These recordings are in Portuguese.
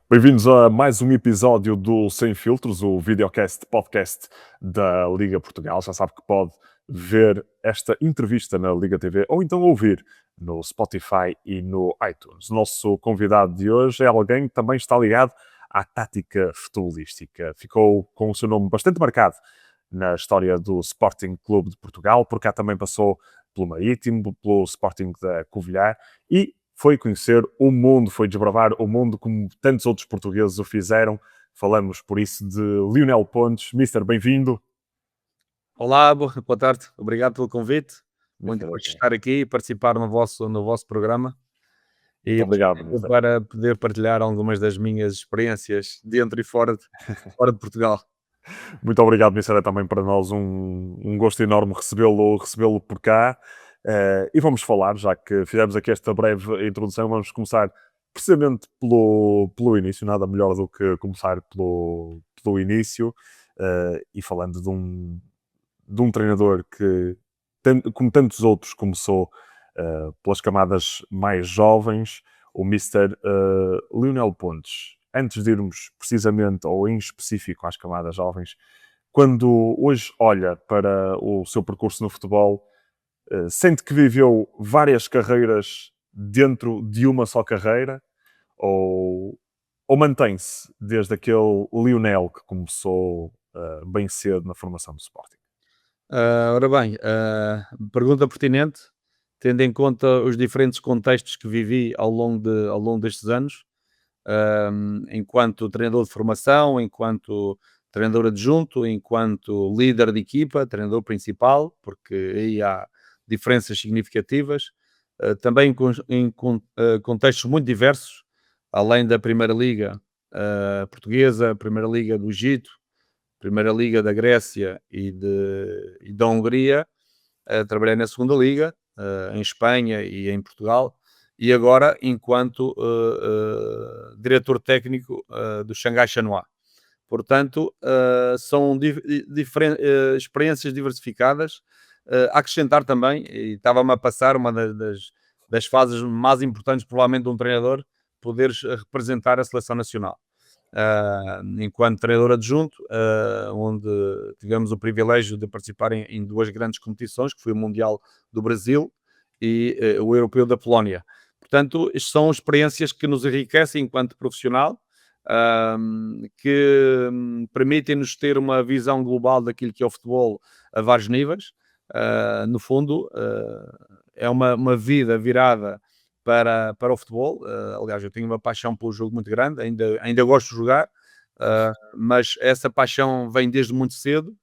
Bem-vindos a mais um episódio do Sem Filtros, o videocast podcast da Liga Portugal. Já sabe que pode ver esta entrevista na Liga TV ou então ouvir no Spotify e no iTunes. O nosso convidado de hoje é alguém que também está ligado à tática futebolística. Ficou com o seu nome bastante marcado na história do Sporting Clube de Portugal, por cá também passou pelo Marítimo, pelo Sporting da Covilhã e foi conhecer o mundo, foi desbravar o mundo como tantos outros portugueses o fizeram. Falamos, por isso, de Lionel Pontes. Mister, bem-vindo. Olá, boa tarde. Obrigado pelo convite. Muito Mister, gosto de estar aqui e participar no vosso programa. muito E obrigado, Mister. para poder partilhar algumas das minhas experiências dentro e fora de Portugal. Muito obrigado, Mister. É também para nós um gosto enorme recebê-lo por cá. E vamos falar, já que fizemos aqui esta breve introdução, vamos começar precisamente pelo início. Nada melhor do que começar pelo início. E falando de um treinador que, como tantos outros, começou pelas camadas mais jovens, o Mister Lionel Pontes. Antes de irmos precisamente ou em específico às camadas jovens, quando hoje olha para o seu percurso no futebol, sente que viveu várias carreiras dentro de uma só carreira ou mantém-se desde aquele Lionel que começou bem cedo na formação do Sporting? Ora bem, pergunta pertinente, tendo em conta os diferentes contextos que vivi ao longo destes anos, enquanto treinador de formação, enquanto treinador adjunto, enquanto líder de equipa, treinador principal, porque aí há diferenças significativas, também em contextos muito diversos, além da Primeira Liga portuguesa, Primeira Liga do Egito, Primeira Liga da Grécia e da Hungria. Trabalhei na Segunda Liga, em Espanha e em Portugal, e agora enquanto diretor técnico do Xangai Shenhua. Portanto, são experiências diversificadas. A acrescentar também, e estava-me a passar uma das fases mais importantes, provavelmente, de um treinador, poderes representar a seleção nacional. Enquanto treinador adjunto, onde tivemos o privilégio de participar em duas grandes competições, que foi o Mundial do Brasil e o Europeu da Polónia. Portanto, isto são experiências que nos enriquecem enquanto profissional, que permitem-nos ter uma visão global daquilo que é o futebol a vários níveis. No fundo, é uma vida virada para o futebol. Aliás, eu tenho uma paixão pelo jogo muito grande, ainda gosto de jogar, mas essa paixão vem desde muito cedo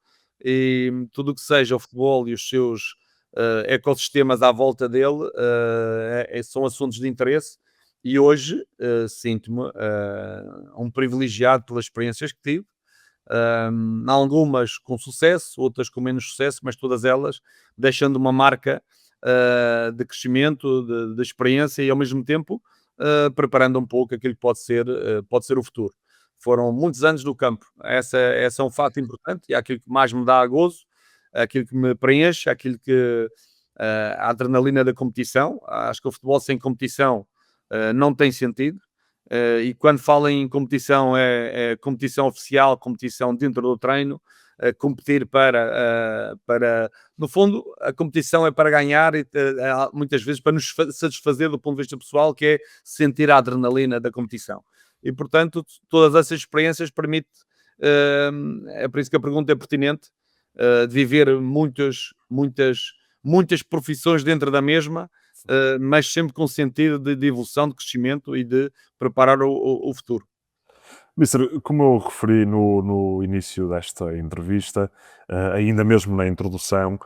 e tudo o que seja o futebol e os seus ecossistemas à volta dele são assuntos de interesse. E hoje sinto-me um privilegiado pelas experiências que tive, algumas com sucesso, outras com menos sucesso, mas todas elas deixando uma marca de crescimento, de experiência e ao mesmo tempo preparando um pouco aquilo que pode ser o futuro. Foram muitos anos no campo, essa é um fato importante e é aquilo que mais me dá gozo, aquilo que me preenche, aquilo que a adrenalina da competição. Acho que o futebol sem competição não tem sentido. E quando falo em competição, é competição oficial, competição dentro do treino, competir para... No fundo, a competição é para ganhar e muitas vezes para nos satisfazer do ponto de vista pessoal, que é sentir a adrenalina da competição. E, portanto, todas essas experiências permitem, é por isso que a pergunta é pertinente, de viver muitas profissões dentro da mesma, mas sempre com sentido de evolução, de crescimento e de preparar o futuro. Mister, como eu referi no início desta entrevista, ainda mesmo na introdução,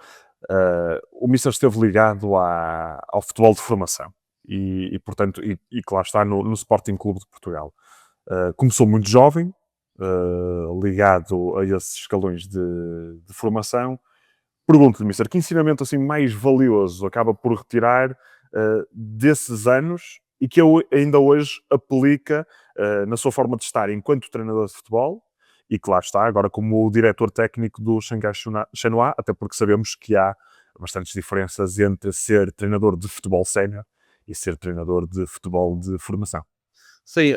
o Mister esteve ligado ao futebol de formação e portanto, que lá está no Sporting Clube de Portugal. Começou muito jovem, ligado a esses escalões de formação. Pergunto-lhe, Mister, que ensinamento assim mais valioso acaba por retirar desses anos e que ainda hoje aplica na sua forma de estar enquanto treinador de futebol e que lá está agora como o diretor técnico do Shenhua, até porque sabemos que há bastantes diferenças entre ser treinador de futebol sénior e ser treinador de futebol de formação. Sim,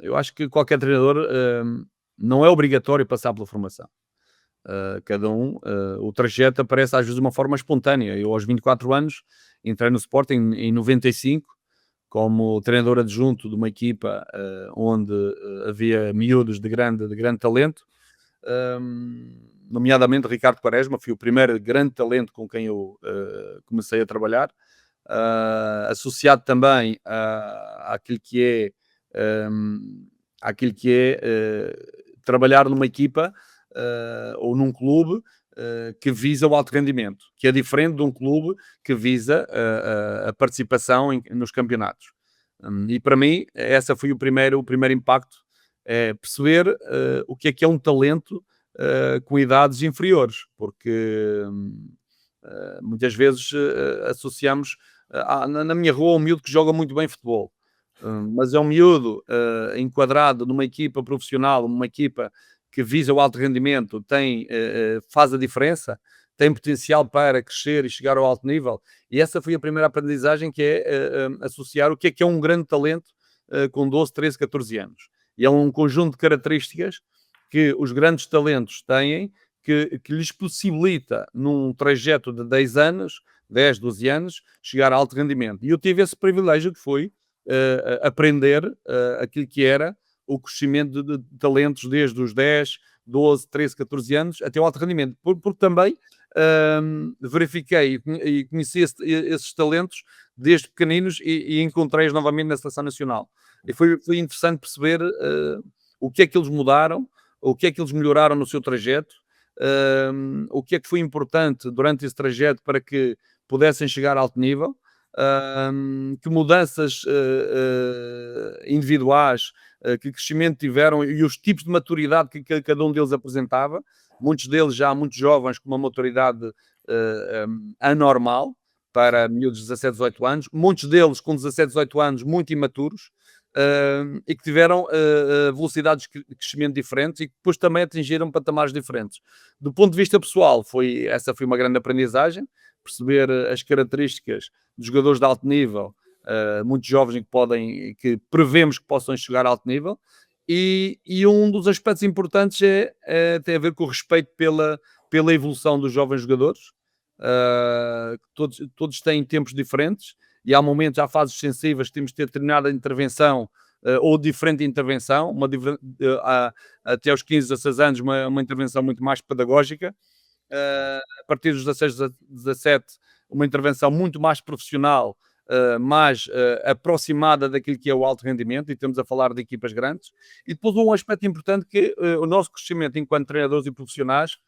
eu acho que qualquer treinador não é obrigatório passar pela formação. Cada um, o trajeto aparece às vezes de uma forma espontânea. Eu, aos 24 anos, entrei no Sporting em 95, como treinador adjunto de uma equipa onde havia miúdos de grande talento, nomeadamente Ricardo Quaresma, foi o primeiro grande talento com quem eu comecei a trabalhar, associado também àquilo que é, àquilo que é trabalhar numa equipa ou num clube que visa o alto rendimento, que é diferente de um clube que visa a participação nos campeonatos. E para mim, essa foi o primeiro impacto, é perceber o que é um talento com idades inferiores, porque muitas vezes associamos na minha rua um miúdo que joga muito bem futebol, mas é um miúdo enquadrado numa equipa profissional, uma equipa que visa o alto rendimento, faz a diferença, tem potencial para crescer e chegar ao alto nível. E essa foi a primeira aprendizagem, que é associar o que é um grande talento com 12, 13, 14 anos. E é um conjunto de características que os grandes talentos têm, que lhes possibilita, num trajeto de 10 anos, 10, 12 anos, chegar a alto rendimento. E eu tive esse privilégio, que foi aprender aquilo que era o crescimento de talentos desde os 10, 12, 13, 14 anos até o alto rendimento, porque também verifiquei e conheci esses talentos desde pequeninos e encontrei-os novamente na Seleção Nacional. E foi interessante perceber o que é que eles mudaram, o que é que eles melhoraram no seu trajeto, o que é que foi importante durante esse trajeto para que pudessem chegar a alto nível, que mudanças individuais, que crescimento tiveram e os tipos de maturidade que cada um deles apresentava. Muitos deles já muito jovens, com uma maturidade anormal para miúdos de 17, 18 anos. Muitos deles com 17, 18 anos muito imaturos, e que tiveram velocidades de crescimento diferentes e que depois também atingiram patamares diferentes. Do ponto de vista pessoal, essa foi uma grande aprendizagem, perceber as características de jogadores de alto nível, muito jovens e que prevemos que possam chegar a alto nível, e um dos aspectos importantes tem a ver com o respeito pela evolução dos jovens jogadores. Todos têm tempos diferentes e há momentos, há fases sensíveis que temos de ter determinada intervenção ou diferente intervenção, até aos 15, 16 anos, uma intervenção muito mais pedagógica. A partir dos 16, 17, uma intervenção muito mais profissional, mais aproximada daquilo que é o alto rendimento, e estamos a falar de equipas grandes. E depois um aspecto importante, que o nosso crescimento enquanto treinadores e profissionais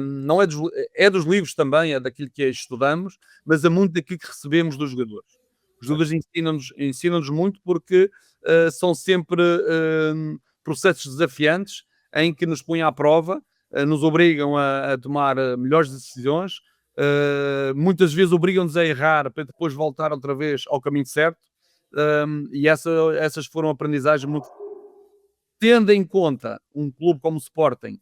não é dos livros também, é daquilo que estudamos, mas é muito daquilo que recebemos dos jogadores. Os jogadores ensinam-nos muito, porque são sempre processos desafiantes em que nos põem à prova, nos obrigam a tomar melhores decisões, muitas vezes obrigam-nos a errar para depois voltar outra vez ao caminho certo, e essas foram aprendizagens muito. Tendo em conta um clube como o Sporting,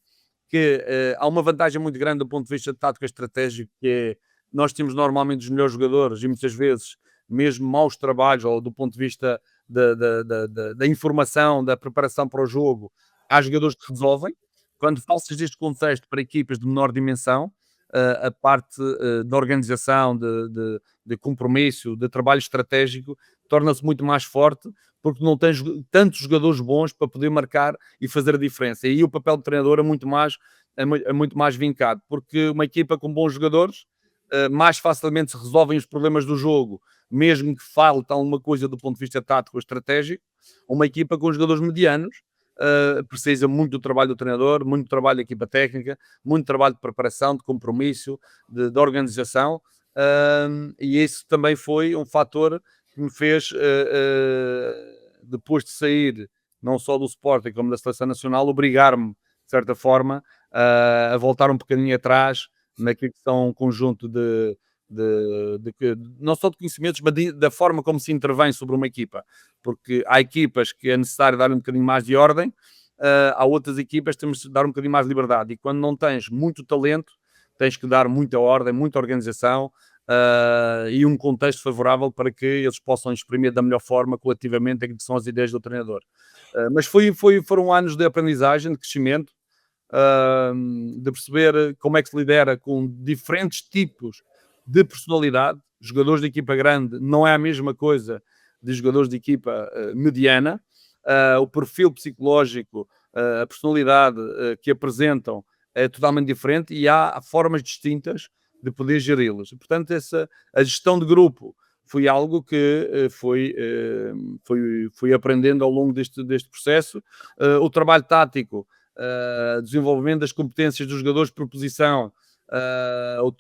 que há uma vantagem muito grande do ponto de vista de tática estratégico, que é nós temos normalmente os melhores jogadores e muitas vezes mesmo maus trabalhos, ou do ponto de vista da informação, da preparação para o jogo, há jogadores que resolvem. Quando passas deste contexto para equipas de menor dimensão, a parte da organização, de compromisso, de trabalho estratégico, torna-se muito mais forte, porque não tens tantos jogadores bons para poder marcar e fazer a diferença. E aí o papel do treinador é muito mais vincado, porque uma equipa com bons jogadores mais facilmente se resolvem os problemas do jogo, mesmo que falte alguma coisa do ponto de vista tático ou estratégico. Uma equipa com jogadores medianos precisa muito do trabalho do treinador, muito do trabalho da equipa técnica, muito trabalho de preparação, de compromisso, de organização, e isso também foi um fator que me fez, depois de sair não só do Sporting como da Seleção Nacional, obrigar-me, de certa forma, a voltar um bocadinho atrás naquilo que são um conjunto não só de conhecimentos, mas da forma como se intervém sobre uma equipa, porque há equipas que é necessário dar um bocadinho mais de ordem, há outras equipas que temos de dar um bocadinho mais de liberdade. E quando não tens muito talento, tens que dar muita ordem, muita organização, e um contexto favorável para que eles possam exprimir da melhor forma, coletivamente, aquilo que são as ideias do treinador. Mas foram anos de aprendizagem, de crescimento, de perceber como é que se lidera com diferentes tipos de personalidade. Jogadores de equipa grande não é a mesma coisa de jogadores de equipa mediana. O perfil psicológico, a personalidade que apresentam é totalmente diferente e há formas distintas de poder geri-los. Portanto, a gestão de grupo foi algo que fui aprendendo ao longo deste processo. O trabalho tático, desenvolvimento das competências dos jogadores por posição,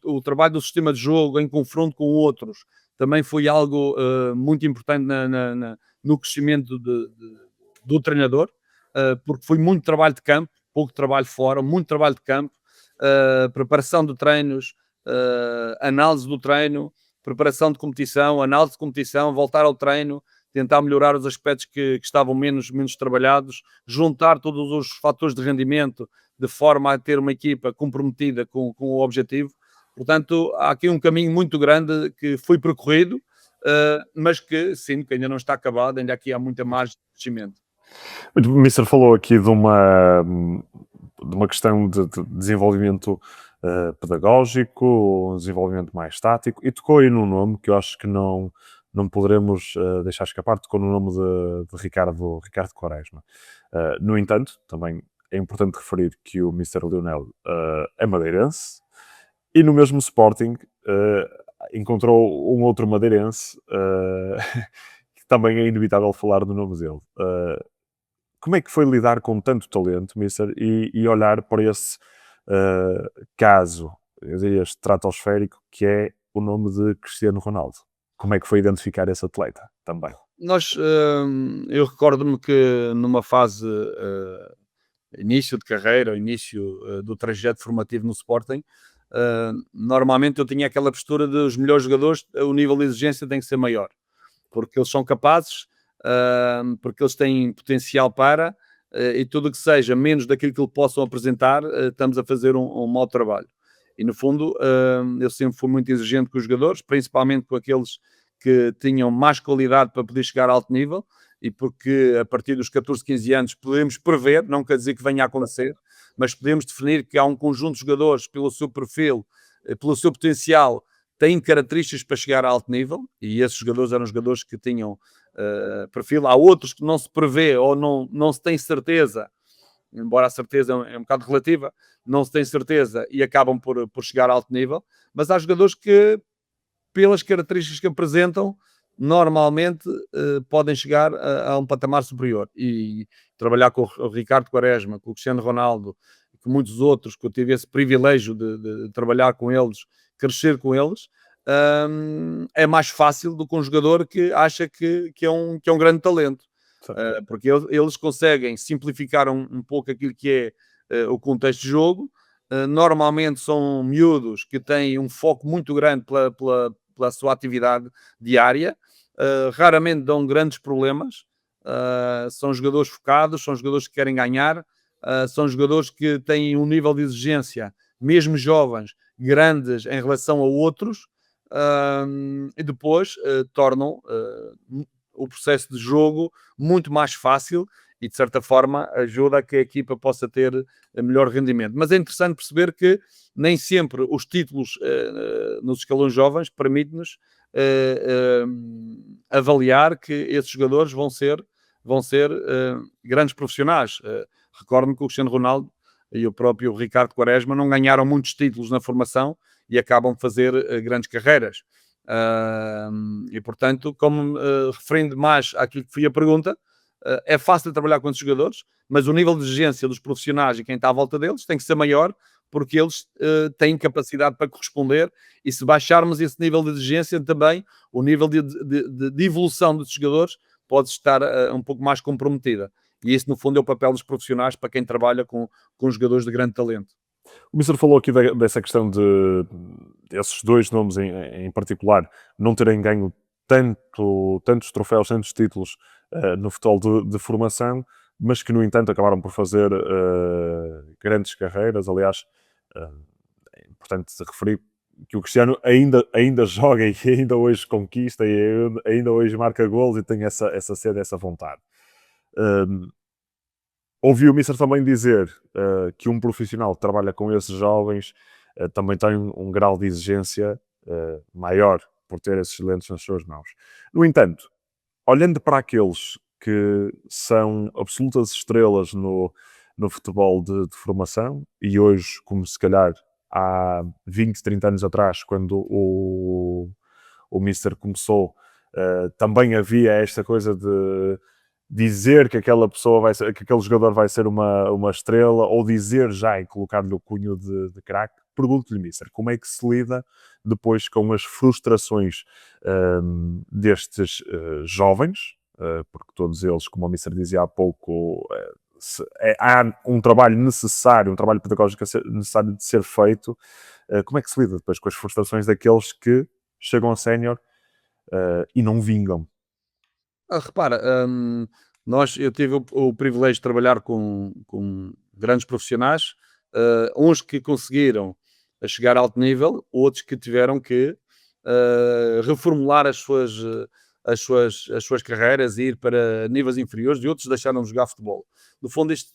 o trabalho do sistema de jogo em confronto com outros, também foi algo muito importante no crescimento do treinador, porque foi muito trabalho de campo, pouco trabalho fora, muito trabalho de campo, preparação de treinos, análise do treino, preparação de competição, análise de competição, voltar ao treino, tentar melhorar os aspectos que estavam menos trabalhados, juntar todos os fatores de rendimento de forma a ter uma equipa comprometida com o objetivo. Portanto, há aqui um caminho muito grande que foi percorrido, mas que sinto que ainda não está acabado, ainda aqui há muita margem de crescimento. O Mister falou aqui de uma questão de desenvolvimento pedagógico, um desenvolvimento mais tático, e tocou aí num nome que eu acho que não poderemos deixar escapar, tocou no nome de Ricardo Quaresma. No entanto, também é importante referir que o Mister Lionel é madeirense, e no mesmo Sporting encontrou um outro madeirense que também é inevitável falar do nome dele. Como é que foi lidar com tanto talento, Mister, e olhar para esse caso, eu diria, estratosférico, que é o nome de Cristiano Ronaldo? Como é que foi identificar esse atleta também? Eu recordo-me que numa fase início de carreira, início do trajeto formativo no Sporting, normalmente eu tinha aquela postura de os melhores jogadores, o nível de exigência tem que ser maior, porque eles são capazes, porque eles têm potencial para, e tudo o que seja menos daquilo que lhe possam apresentar, estamos a fazer um mau trabalho. E no fundo, eu sempre fui muito exigente com os jogadores, principalmente com aqueles que tinham mais qualidade para poder chegar a alto nível, e porque a partir dos 14, 15 anos podemos prever, não quer dizer que venha a acontecer, mas podemos definir que há um conjunto de jogadores pelo seu perfil, pelo seu potencial, têm características para chegar a alto nível, e esses jogadores eram jogadores que tinham perfil. Há outros que não se prevê ou não se tem certeza, embora a certeza é um bocado relativa, não se tem certeza e acabam por chegar a alto nível, mas há jogadores que, pelas características que apresentam, normalmente podem chegar a um patamar superior. E trabalhar com o Ricardo Quaresma, com o Cristiano Ronaldo, com muitos outros, que eu tive esse privilégio de trabalhar com eles, crescer com eles, é mais fácil do que um jogador que acha que é um grande talento. Porque eles conseguem simplificar um pouco aquilo que é o contexto de jogo. Normalmente são miúdos que têm um foco muito grande pela sua atividade diária, raramente dão grandes problemas, são jogadores focados, são jogadores que querem ganhar, são jogadores que têm um nível de exigência, mesmo jovens, grandes em relação a outros, e depois tornam o processo de jogo muito mais fácil e, de certa forma, ajuda a que a equipa possa ter melhor rendimento. Mas é interessante perceber que nem sempre os títulos nos escalões jovens permitem-nos avaliar que esses jogadores vão ser grandes profissionais. Recordo-me que o Cristiano Ronaldo e o próprio Ricardo Quaresma não ganharam muitos títulos na formação e acabam de fazer grandes carreiras. E, portanto, como referindo mais àquilo que foi a pergunta, é fácil trabalhar com esses jogadores, mas o nível de exigência dos profissionais e quem está à volta deles tem que ser maior, porque eles têm capacidade para corresponder, e se baixarmos esse nível de exigência também, o nível de evolução dos jogadores pode estar um pouco mais comprometida. E isso, no fundo, é o papel dos profissionais para quem trabalha com jogadores de grande talento. O Mister falou aqui dessa questão de esses dois nomes em particular não terem ganho tantos troféus, tantos títulos no futebol de formação, mas que, no entanto, acabaram por fazer grandes carreiras. Aliás, é importante referir que o Cristiano ainda joga e ainda hoje conquista e ainda hoje marca gols e tem essa sede, essa vontade. Ouvi o Mister também dizer que um profissional que trabalha com esses jovens também tem um grau de exigência maior por ter esses talentos nas suas mãos. No entanto, olhando para aqueles que são absolutas estrelas no futebol de formação, e hoje, como se calhar há 20, 30 anos atrás, quando o Mister começou, também havia esta coisa de dizer que aquela pessoa vai ser, que aquele jogador vai ser uma estrela, ou dizer já e colocar-lhe o cunho de craque. Pergunto-lhe, Mister, como é que se lida depois com as frustrações destes jovens, porque todos eles, como o Mister dizia há pouco, há um trabalho necessário, um trabalho pedagógico necessário de ser feito. Como é que se lida depois com as frustrações daqueles que chegam a sénior e não vingam? Repara, eu tive o privilégio de trabalhar com grandes profissionais, uns que conseguiram chegar a alto nível, outros que tiveram que reformular as suas carreiras e ir para níveis inferiores, e outros deixaram de jogar futebol.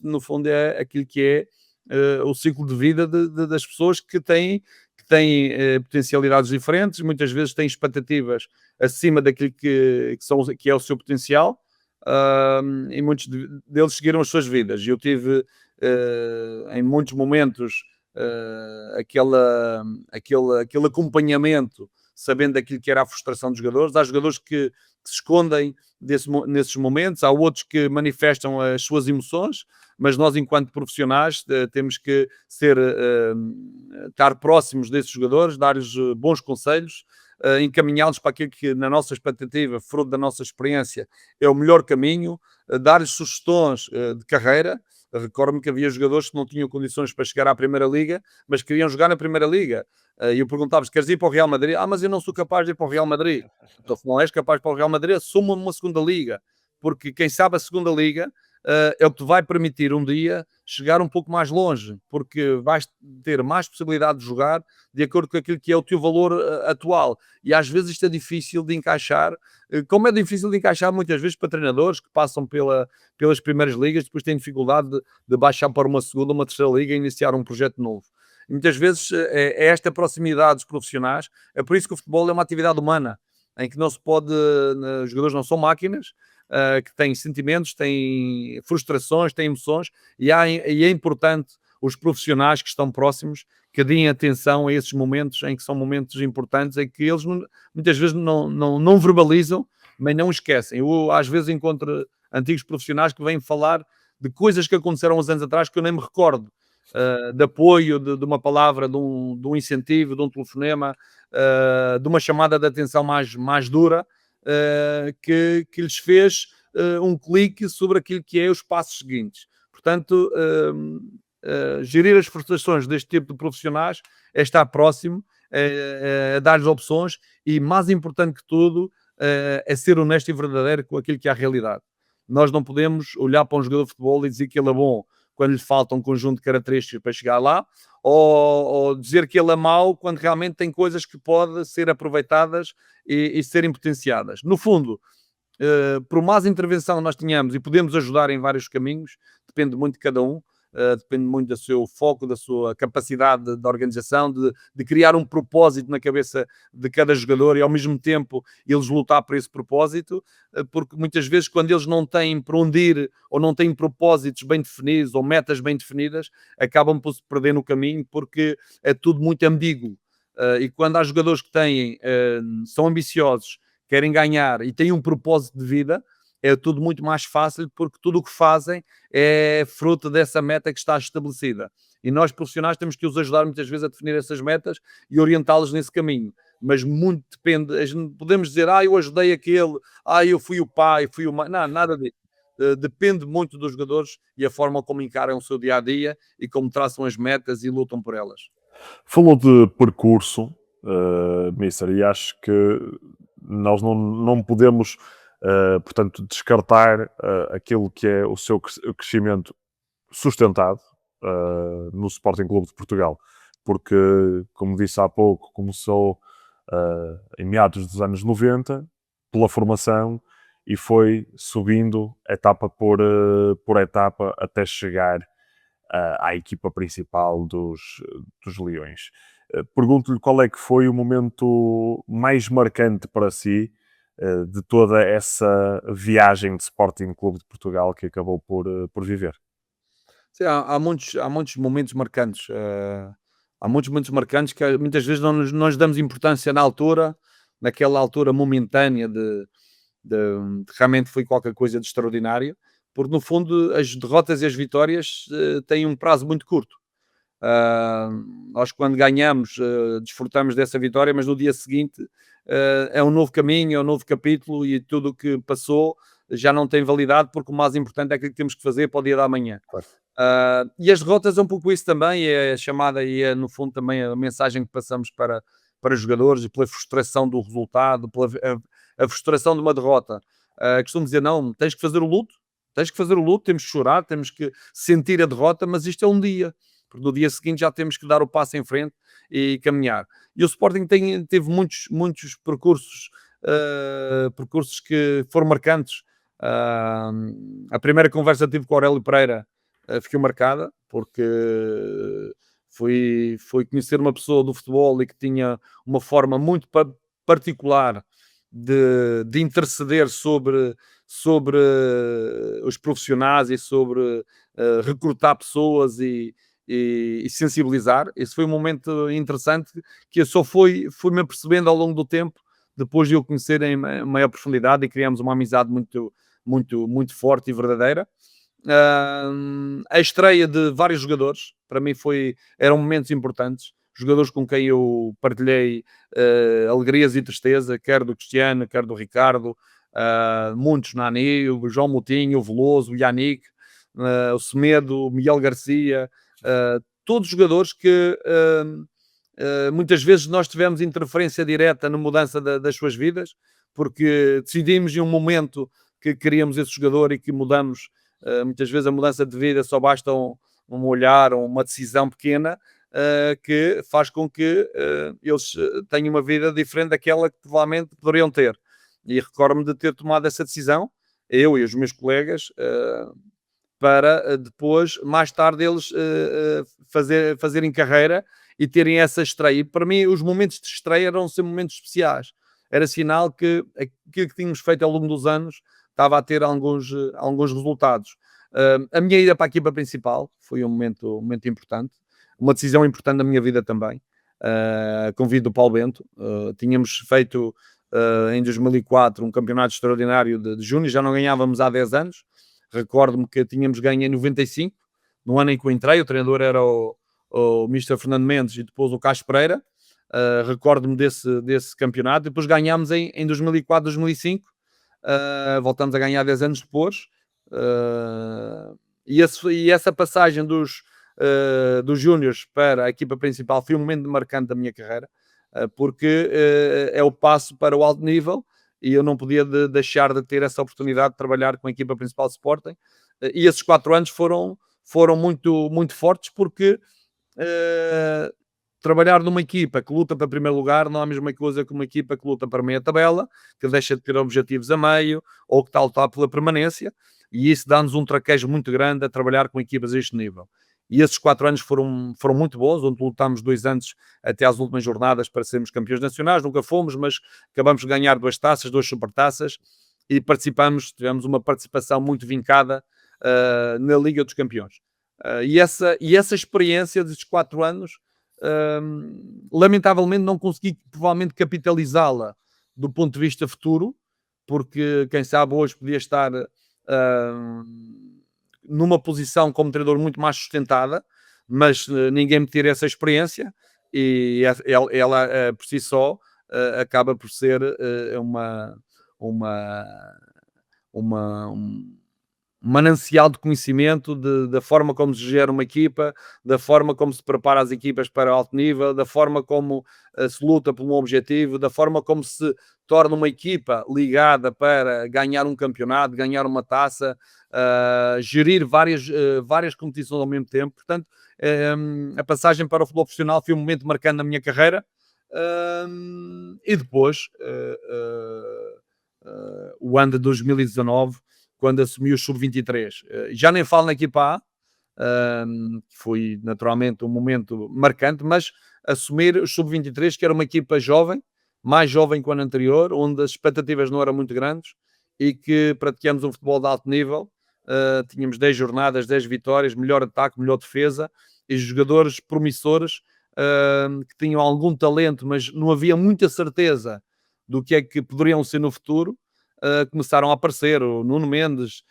No fundo é aquilo que é o ciclo de vida das pessoas que têm potencialidades diferentes, muitas vezes têm expectativas acima daquilo que é o seu potencial, e muitos deles seguiram as suas vidas. E eu tive, em muitos momentos, aquele acompanhamento, sabendo aquilo que era a frustração dos jogadores. Há jogadores que se escondem nesses momentos, há outros que manifestam as suas emoções, mas nós, enquanto profissionais, temos que estar próximos desses jogadores, dar-lhes bons conselhos, encaminhá-los para aquilo que, na nossa expectativa, fruto da nossa experiência, é o melhor caminho, dar-lhes sugestões de carreira. Recordo-me que havia jogadores que não tinham condições para chegar à Primeira Liga, mas queriam jogar na Primeira Liga. E eu perguntava-lhes: queres ir para o Real Madrid? Mas eu não sou capaz de ir para o Real Madrid. Então, se não és capaz para o Real Madrid, assuma uma segunda Liga. Porque quem sabe a segunda Liga é o que te vai permitir um dia chegar um pouco mais longe, porque vais ter mais possibilidade de jogar de acordo com aquilo que é o teu valor atual. E às vezes isto é difícil de encaixar, como é difícil de encaixar muitas vezes para treinadores que passam pelas primeiras ligas, depois têm dificuldade de baixar para uma segunda, uma terceira liga e iniciar um projeto novo. E muitas vezes é esta proximidade dos profissionais, é por isso que o futebol é uma atividade humana, em que não se pode, os jogadores não são máquinas, que têm sentimentos, têm frustrações, têm emoções, e é importante os profissionais que estão próximos que deem atenção a esses momentos, em que são momentos importantes, em que eles muitas vezes não verbalizam, mas não esquecem. Eu às vezes encontro antigos profissionais que vêm falar de coisas que aconteceram há uns anos atrás que eu nem me recordo, de apoio, de uma palavra, de um incentivo, de um telefonema, de uma chamada de atenção mais dura, que lhes fez um clique sobre aquilo que é os passos seguintes. Portanto, gerir as frustrações deste tipo de profissionais é estar próximo, é dar-lhes opções e, mais importante que tudo, é ser honesto e verdadeiro com aquilo que é a realidade. Nós não podemos olhar para um jogador de futebol e dizer que ele é bom quando lhe falta um conjunto de características para chegar lá, ou dizer que ele é mau quando realmente tem coisas que podem ser aproveitadas e serem potenciadas. No fundo, por mais intervenção nós tenhamos e podemos ajudar em vários caminhos, depende muito de cada um, depende muito do seu foco, da sua capacidade de organização, de criar um propósito na cabeça de cada jogador e ao mesmo tempo eles lutar por esse propósito, porque muitas vezes quando eles não têm para onde ir ou não têm propósitos bem definidos ou metas bem definidas, acabam por se perder no caminho porque é tudo muito ambíguo. E quando há jogadores que são ambiciosos, querem ganhar e têm um propósito de vida, é tudo muito mais fácil porque tudo o que fazem é fruto dessa meta que está estabelecida. E nós, profissionais, temos que os ajudar muitas vezes a definir essas metas e orientá-los nesse caminho. Mas muito depende, podemos dizer, eu ajudei aquele, eu fui o pai, fui o mãe. Não, nada disso. Depende muito dos jogadores e a forma como encaram o seu dia a dia e como traçam as metas e lutam por elas. Falou de percurso, Mister, e acho que nós não podemos portanto, descartar aquilo que é o seu crescimento sustentado no Sporting Clube de Portugal, porque, como disse há pouco, começou em meados dos anos 90, pela formação, e foi subindo etapa por etapa até chegar à equipa principal dos Leões. Pergunto-lhe qual é que foi o momento mais marcante para si de toda essa viagem de Sporting Clube de Portugal que acabou por viver. Sim, há muitos momentos marcantes. Há muitos momentos marcantes que muitas vezes não nos damos importância na altura, naquela altura momentânea de realmente foi qualquer coisa de extraordinário, porque no fundo as derrotas e as vitórias têm um prazo muito curto. Ah, Nós quando ganhamos desfrutamos dessa vitória, mas no dia seguinte é um novo caminho, é um novo capítulo e tudo o que passou já não tem validade porque o mais importante é aquilo que temos que fazer para o dia da manhã. Claro. E as derrotas é um pouco isso também, é a chamada e é no fundo também a mensagem que passamos para os jogadores e pela frustração do resultado, pela a frustração de uma derrota. Costumo dizer, não, tens que fazer o luto, temos que chorar, temos que sentir a derrota, mas isto é um dia, porque no dia seguinte já temos que dar o passo em frente e caminhar. E o Sporting teve muitos percursos que foram marcantes. A primeira conversa que tive com o Aurélio Pereira ficou marcada, porque foi conhecer uma pessoa do futebol e que tinha uma forma muito particular de interceder sobre os profissionais e sobre recrutar pessoas e sensibilizar. Esse foi um momento interessante que eu só fui-me apercebendo ao longo do tempo, depois de eu conhecer em maior profundidade e criamos uma amizade muito forte e verdadeira. A estreia de vários jogadores, para mim eram momentos importantes, jogadores com quem eu partilhei alegrias e tristeza, quer do Cristiano, quer do Ricardo, muitos, Nani, o João Moutinho, o Veloso, o Yannick, o Semedo, o Miguel Garcia, todos jogadores que muitas vezes nós tivemos interferência direta na mudança das suas vidas, porque decidimos em um momento que queríamos esse jogador e que mudamos. Muitas vezes a mudança de vida só basta um olhar ou uma decisão pequena que faz com que eles tenham uma vida diferente daquela que provavelmente poderiam ter. E recordo-me de ter tomado essa decisão, eu e os meus colegas, para depois, mais tarde, eles fazerem carreira e terem essa estreia. E para mim, os momentos de estreia eram sempre momentos especiais. Era sinal que aquilo que tínhamos feito ao longo dos anos estava a ter alguns resultados. A minha ida para a equipa principal foi um momento importante, uma decisão importante da minha vida também. Convido o Paulo Bento. Tínhamos feito em 2004 um campeonato extraordinário de junho, já não ganhávamos há 10 anos. Recordo-me que tínhamos ganho em 95, no ano em que eu entrei, o treinador era o Mr. Fernando Mendes e depois o Castro Pereira. Recordo-me desse campeonato. Depois ganhámos em 2004, 2005. Voltamos a ganhar 10 anos depois. E essa passagem dos Júniors para a equipa principal foi um momento marcante da minha carreira, porque é o passo para o alto nível e eu não podia deixar de ter essa oportunidade de trabalhar com a equipa principal de Sporting. E esses 4 anos foram muito fortes, porque trabalhar numa equipa que luta para primeiro lugar não é a mesma coisa que uma equipa que luta para meia tabela, que deixa de ter objetivos a meio ou que está a lutar pela permanência, e isso dá-nos um traquejo muito grande a trabalhar com equipas a este nível. E esses 4 anos foram muito bons, onde lutámos 2 anos até às últimas jornadas para sermos campeões nacionais, nunca fomos, mas acabamos de ganhar 2 taças, 2 supertaças, e tivemos uma participação muito vincada na Liga dos Campeões. E essa experiência desses 4 anos, lamentavelmente não consegui provavelmente capitalizá-la do ponto de vista futuro, porque quem sabe hoje podia estar numa posição como treinador muito mais sustentada, mas ninguém me tira essa experiência e ela por si só acaba por ser uma, uma, manancial de conhecimento da forma como se gera uma equipa, da forma como se prepara as equipas para alto nível, da forma como se luta por um objetivo, da forma como se torna uma equipa ligada para ganhar um campeonato, ganhar uma taça, gerir várias competições ao mesmo tempo. Portanto, a passagem para o futebol profissional foi um momento marcante na minha carreira. E depois, o ano de 2019, quando assumi o sub-23. Já nem falo na equipa A, foi naturalmente um momento marcante, mas assumir o sub-23, que era uma equipa jovem, mais jovem que o ano anterior, onde as expectativas não eram muito grandes e que praticamos um futebol de alto nível. Tínhamos 10 jornadas, 10 vitórias, melhor ataque, melhor defesa e jogadores promissores que tinham algum talento, mas não havia muita certeza do que é que poderiam ser no futuro. Começaram a aparecer o Nuno Mendes,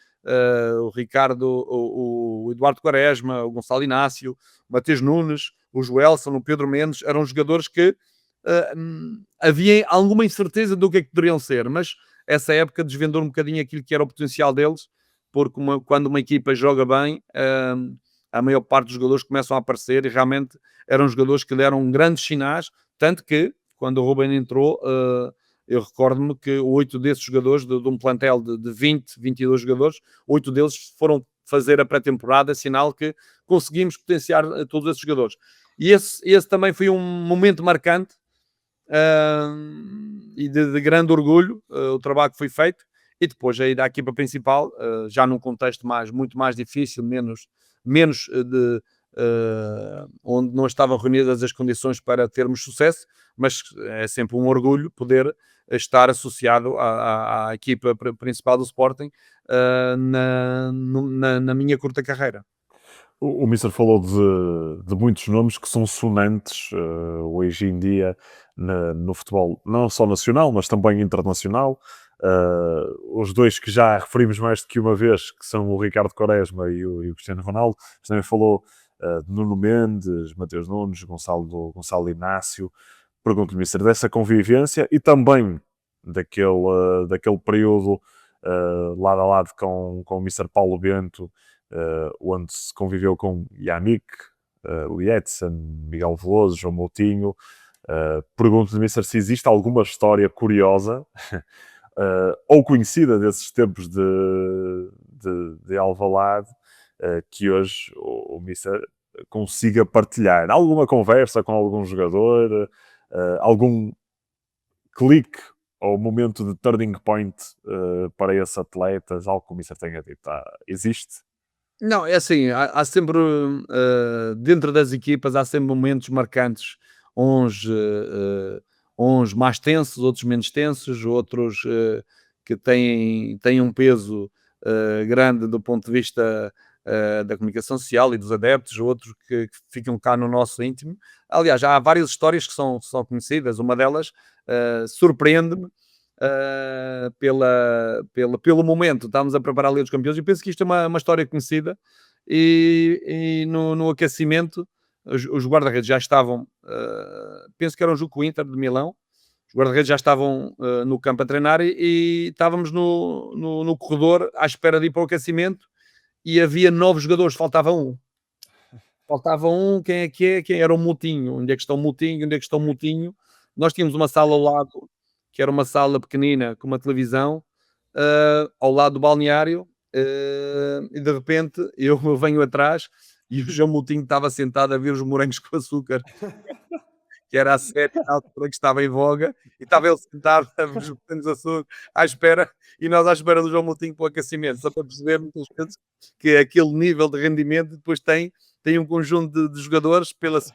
o Ricardo, o Eduardo Quaresma, o Gonçalo Inácio, o Matheus Nunes, o Joelson, o Pedro Mendes, eram jogadores que havia alguma incerteza do que é que poderiam ser, mas essa época desvendou um bocadinho aquilo que era o potencial deles, porque quando uma equipa joga bem, a maior parte dos jogadores começam a aparecer e realmente eram jogadores que deram grandes sinais, tanto que quando o Ruben entrou, eu recordo-me que 8 desses jogadores, de um plantel de 20, 22 jogadores, 8 deles foram fazer a pré-temporada, sinal que conseguimos potenciar todos esses jogadores. E esse também foi um momento marcante e de grande orgulho, o trabalho que foi feito. E depois a ir à equipa principal, já num contexto muito mais difícil, menos onde não estavam reunidas as condições para termos sucesso, mas é sempre um orgulho poder estar associado à equipa principal do Sporting na minha curta carreira. O Mister falou de muitos nomes que são sonantes hoje em dia no futebol, não só nacional, mas também internacional. Os dois que já referimos mais do que uma vez, que são o Ricardo Quaresma e o Cristiano Ronaldo. Mas também falou de Nuno Mendes, Mateus Nunes, Gonçalo Inácio. Pergunto-lhe, Mister, dessa convivência e também daquele período lado a lado com o Mister Paulo Bento, onde se conviveu com Yannick, Lietzen, Miguel Veloso, João Moutinho. Pergunto-lhe, Mister, se existe alguma história curiosa ou conhecida desses tempos de Alvalade que hoje o Mister consiga partilhar. Alguma conversa com algum jogador, algum clique ou momento de turning point para esses atletas, algo que o Mister tenha dito, existe? Não, é assim, há sempre, dentro das equipas, há sempre momentos marcantes, uns mais tensos, outros menos tensos, outros que têm um peso grande do ponto de vista da comunicação social e dos adeptos, outros que ficam cá no nosso íntimo. Aliás, há várias histórias que são conhecidas, uma delas surpreende-me, pelo momento. Estávamos a preparar a Liga dos Campeões e penso que isto é uma história conhecida. E no aquecimento, os guarda-redes já estavam, penso que era um jogo com o Inter de Milão. Os guarda-redes já estavam no campo a treinar e estávamos no corredor à espera de ir para o aquecimento. E havia 9 jogadores, faltava um. Faltava um, quem é que é? Quem era o Moutinho? Onde é que está o Moutinho? Onde é que está o Moutinho? Nós tínhamos uma sala ao lado, que era uma sala pequenina com uma televisão, ao lado do balneário, e de repente eu venho atrás e o João Moutinho estava sentado a ver os morangos com açúcar, que era a série na altura que estava em voga, e estava ele sentado a ver os morangos de açúcar à espera, e nós à espera do João Moutinho para o aquecimento, só para perceber muitas vezes que aquele nível de rendimento depois tem um conjunto de jogadores pela sua,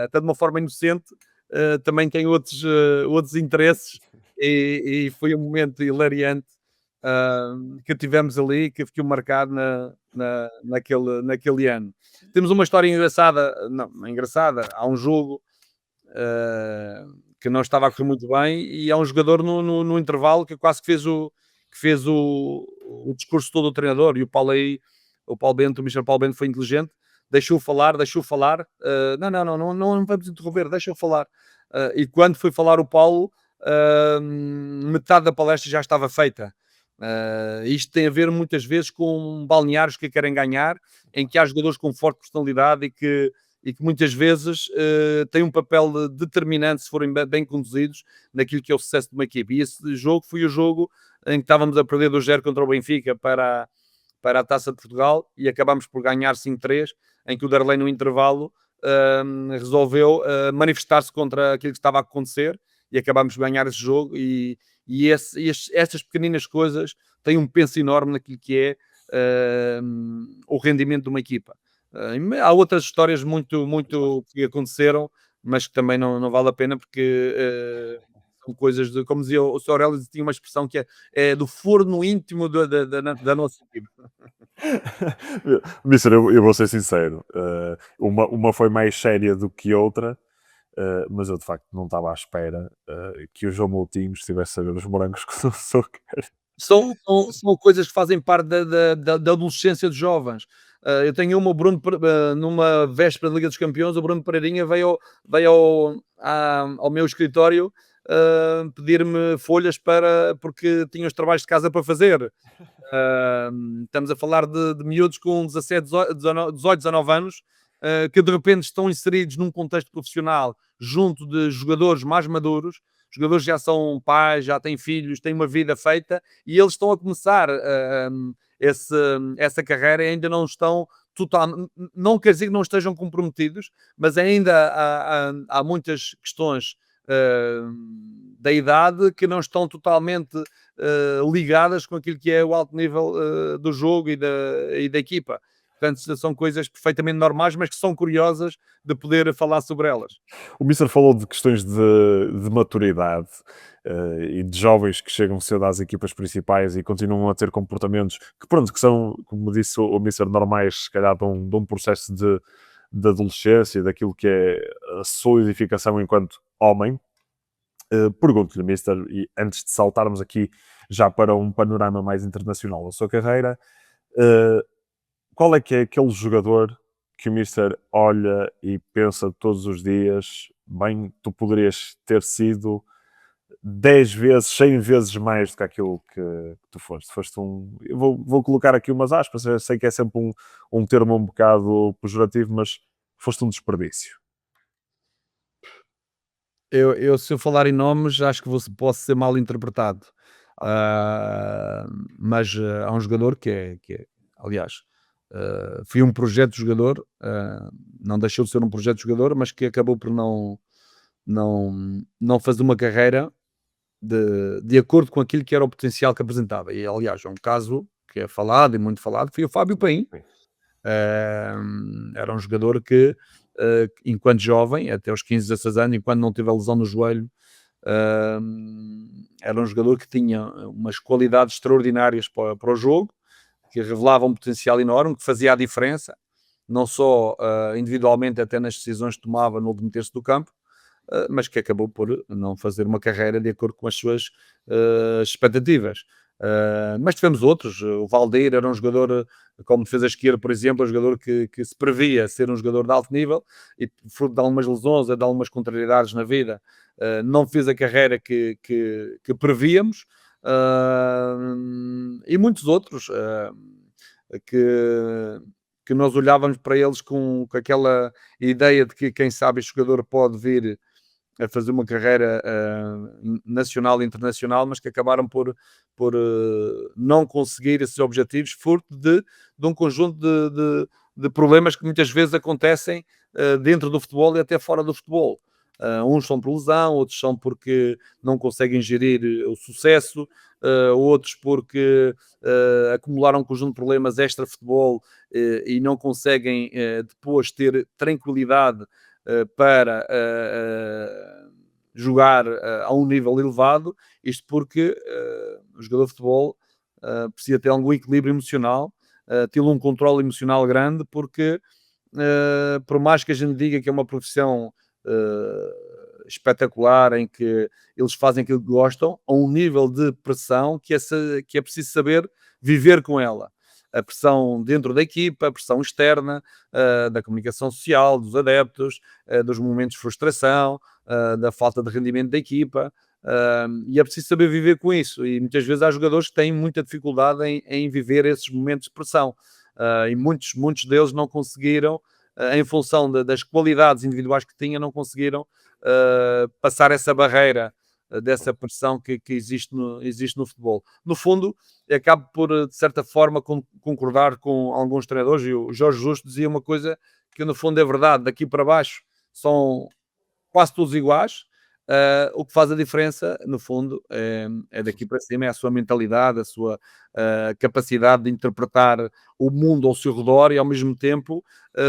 até de uma forma inocente, também tem outros interesses e foi um momento hilariante que tivemos ali, que ficou marcado naquele ano. Temos uma história engraçada, não, engraçada, há um jogo que não estava a correr muito bem e há um jogador no intervalo que quase que fez o discurso todo do treinador e o Paulo Bento, o Michel Paulo Bento foi inteligente, deixou falar, não vamos interromper, deixa eu falar. E quando foi falar o Paulo, metade da palestra já estava feita, Isto tem a ver muitas vezes com balneários que querem ganhar, em que há jogadores com forte personalidade e que muitas vezes têm um papel determinante se forem bem conduzidos naquilo que é o sucesso de uma equipe. E esse jogo foi o jogo em que estávamos a perder 2-0 contra o Benfica para a Taça de Portugal e acabámos por ganhar 5-3, em que o Darley no intervalo resolveu manifestar-se contra aquilo que estava a acontecer e acabámos por ganhar esse jogo e estas pequeninas coisas têm um peso enorme naquilo que é o rendimento de uma equipa. Há outras histórias muito que aconteceram, mas que também não vale a pena porque são coisas de, como dizia o Sr. Aurélio, tinha uma expressão que é do forno íntimo da nossa equipa. Mister, eu vou ser sincero. Uma foi mais séria do que outra, mas eu de facto não estava à espera que o João Moutinho estivesse a ver os morangos com açúcar. São coisas que fazem parte da adolescência dos jovens. Eu tenho uma, o Bruno, numa véspera da Liga dos Campeões, o Bruno Pereirinha veio ao meu escritório pedir-me folhas porque tinha os trabalhos de casa para fazer. Estamos a falar de miúdos com 17, 18, 19 anos que de repente estão inseridos num contexto profissional junto de jogadores mais maduros, jogadores já são pais, já têm filhos, têm uma vida feita e eles estão a começar essa carreira e ainda não estão total, não quer dizer que não estejam comprometidos, mas ainda há muitas questões da idade que não estão totalmente ligadas com aquilo que é o alto nível do jogo e da equipa. Portanto, são coisas perfeitamente normais, mas que são curiosas de poder falar sobre elas. O Mister falou de questões de maturidade e de jovens que chegam cedo às equipas principais e continuam a ter comportamentos que, pronto, que são, como disse o Mister, normais, se calhar, de um processo de adolescência, daquilo que é a solidificação enquanto homem. Pergunto-lhe, Mister, e antes de saltarmos aqui já para um panorama mais internacional da sua carreira, qual é que é aquele jogador que o Mister olha e pensa todos os dias, bem, tu poderias ter sido 10 vezes, 100 vezes mais do que aquilo que tu foste. Foste eu vou colocar aqui umas aspas, eu sei que é sempre um termo um bocado pejorativo, mas foste um desperdício. Se eu falar em nomes, acho que posso ser mal interpretado. Ah, mas há um jogador aliás, foi um projeto de jogador, não deixou de ser um projeto de jogador, mas que acabou por não fazer uma carreira de acordo com aquilo que era o potencial que apresentava. E aliás, é um caso que é falado e muito falado, foi o Fábio Paim. Sim. Era um jogador que, enquanto jovem, até os 15, 16 anos, enquanto não teve a lesão no joelho, era um jogador que tinha umas qualidades extraordinárias para o jogo, que revelava um potencial enorme, que fazia a diferença, não só individualmente, até nas decisões que tomava no último terço do campo, mas que acabou por não fazer uma carreira de acordo com as suas expectativas. Mas tivemos outros. O Valdeir era um jogador, como defesa esquerda, por exemplo, um jogador que se previa ser um jogador de alto nível e, fruto de algumas lesões, de algumas contrariedades na vida, não fez a carreira que prevíamos. E muitos outros que nós olhávamos para eles com aquela ideia de que, quem sabe, este jogador pode vir a fazer uma carreira nacional e internacional, mas que acabaram por não conseguir esses objetivos, fruto de um conjunto de problemas que muitas vezes acontecem dentro do futebol e até fora do futebol. Uns são por lesão, outros são porque não conseguem gerir o sucesso, outros porque acumularam um conjunto de problemas extra-futebol e não conseguem depois ter tranquilidade para jogar a um nível elevado, isto porque o jogador de futebol precisa ter algum equilíbrio emocional, ter um controle emocional grande, porque por mais que a gente diga que é uma profissão espetacular, em que eles fazem aquilo que gostam, a um nível de pressão que é preciso saber viver com ela. A pressão dentro da equipa, a pressão externa, da comunicação social, dos adeptos, dos momentos de frustração, da falta de rendimento da equipa. E é preciso saber viver com isso. E muitas vezes há jogadores que têm muita dificuldade em viver esses momentos de pressão. E muitos deles não conseguiram, em função das qualidades individuais que tinham, não conseguiram passar essa barreira dessa pressão que existe no futebol. No fundo, acabo por, de certa forma, concordar com alguns treinadores, e o Jorge Jesus dizia uma coisa que, no fundo, é verdade: daqui para baixo são quase todos iguais. O que faz a diferença, no fundo, é daqui para cima, é a sua mentalidade, a sua capacidade de interpretar o mundo ao seu redor e, ao mesmo tempo,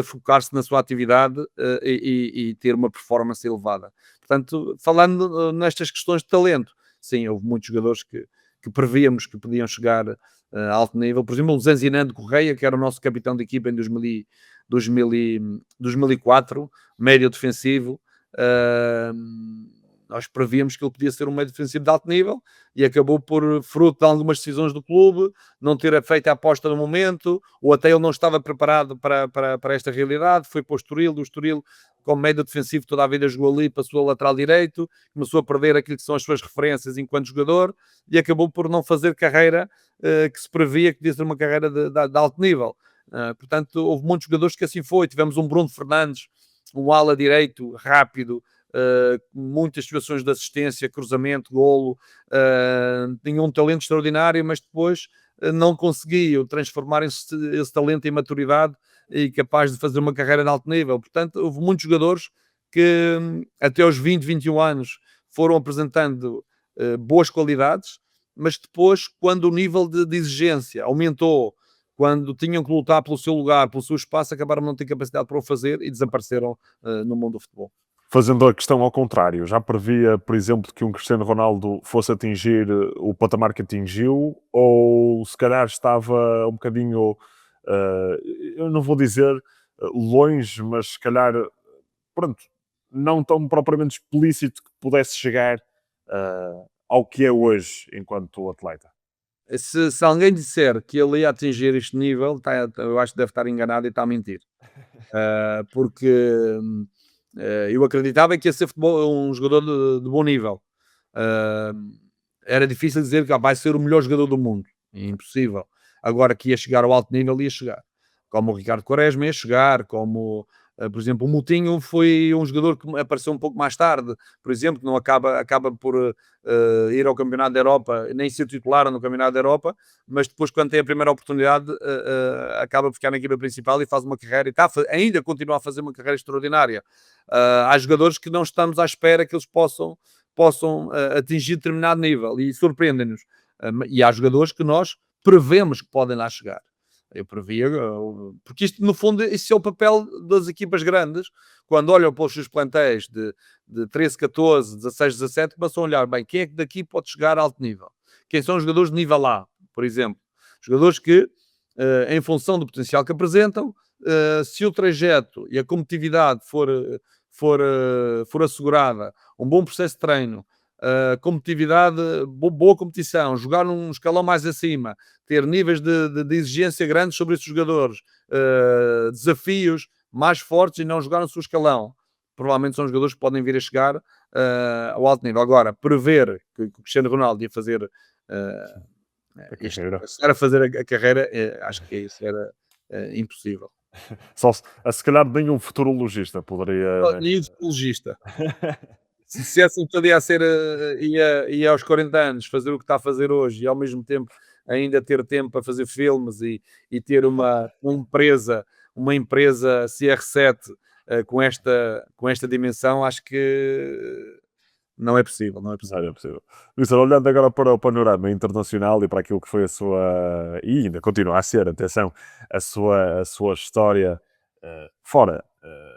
focar-se na sua atividade e ter uma performance elevada. Portanto, falando nestas questões de talento, sim, houve muitos jogadores que prevíamos que podiam chegar a alto nível. Por exemplo, o Zanzinando Correia, que era o nosso capitão de equipa em 2004, médio defensivo. Nós prevíamos que ele podia ser um médio defensivo de alto nível e acabou por, fruto de algumas decisões do clube, não ter feito a aposta no momento, ou até ele não estava preparado para esta realidade. Foi para o Estoril, do Estoril, como médio defensivo, toda a vida jogou ali, passou a lateral direito, começou a perder aquilo que são as suas referências enquanto jogador e acabou por não fazer carreira que se previa que podia ser uma carreira de alto nível. Portanto, houve muitos jogadores que assim foi. Tivemos um Bruno Fernandes, um ala direito rápido, muitas situações de assistência, cruzamento, golo, tinha um talento extraordinário, mas depois não conseguiu transformar esse talento em maturidade e capaz de fazer uma carreira de alto nível. Portanto, houve muitos jogadores que até aos 20, 21 anos foram apresentando boas qualidades, mas depois, quando o nível de exigência aumentou, quando tinham que lutar pelo seu lugar, pelo seu espaço, acabaram de não ter capacidade para o fazer e desapareceram no mundo do futebol. Fazendo a questão ao contrário, já previa, por exemplo, que um Cristiano Ronaldo fosse atingir o patamar que atingiu, ou se calhar estava um bocadinho, eu não vou dizer longe, mas se calhar, pronto, não tão propriamente explícito que pudesse chegar ao que é hoje enquanto atleta? Se alguém disser que ele ia atingir este nível, eu acho que deve estar enganado e está a mentir. Porque eu acreditava que ia ser um jogador de bom nível. Ah, Era difícil dizer que vai ser o melhor jogador do mundo. Impossível. Agora que ia chegar ao alto nível, ia chegar. Como o Ricardo Quaresma ia chegar, como, por exemplo, o Moutinho foi um jogador que apareceu um pouco mais tarde, por exemplo, que não acaba por ir ao Campeonato da Europa, nem ser titular no Campeonato da Europa, mas depois, quando tem a primeira oportunidade, acaba por ficar na equipa principal e faz uma carreira, e ainda continua a fazer uma carreira extraordinária. Há jogadores que não estamos à espera que eles possam atingir determinado nível e surpreendem-nos. E há jogadores que nós prevemos que podem lá chegar. Eu previa, porque isto, no fundo, esse é o papel das equipas grandes, quando olham para os seus plantéis de 13, 14, 16, 17, começam a olhar, bem, quem é que daqui pode chegar a alto nível? Quem são os jogadores de nível A, por exemplo? Jogadores que, em função do potencial que apresentam, se o trajeto e a competitividade for assegurada, um bom processo de treino, competitividade, boa competição, jogar num escalão mais acima, ter níveis de exigência grandes sobre esses jogadores, desafios mais fortes e não jogar no seu escalão. Provavelmente são jogadores que podem vir a chegar ao alto nível. Agora, prever que o Cristiano Ronaldo ia fazer A carreira. chegar a fazer a carreira, acho que isso era impossível. Só se calhar nenhum futurologista poderia, né? E o psicologista? Se dissessem que ele ia ser, ia aos 40 anos fazer o que está a fazer hoje e ao mesmo tempo ainda ter tempo para fazer filmes e ter uma empresa CR7 com esta dimensão, acho que não é possível, não é Não possível. era possível. Luís, olhando agora para o panorama internacional e para aquilo que foi a sua, e ainda continua a ser, atenção, a sua história fora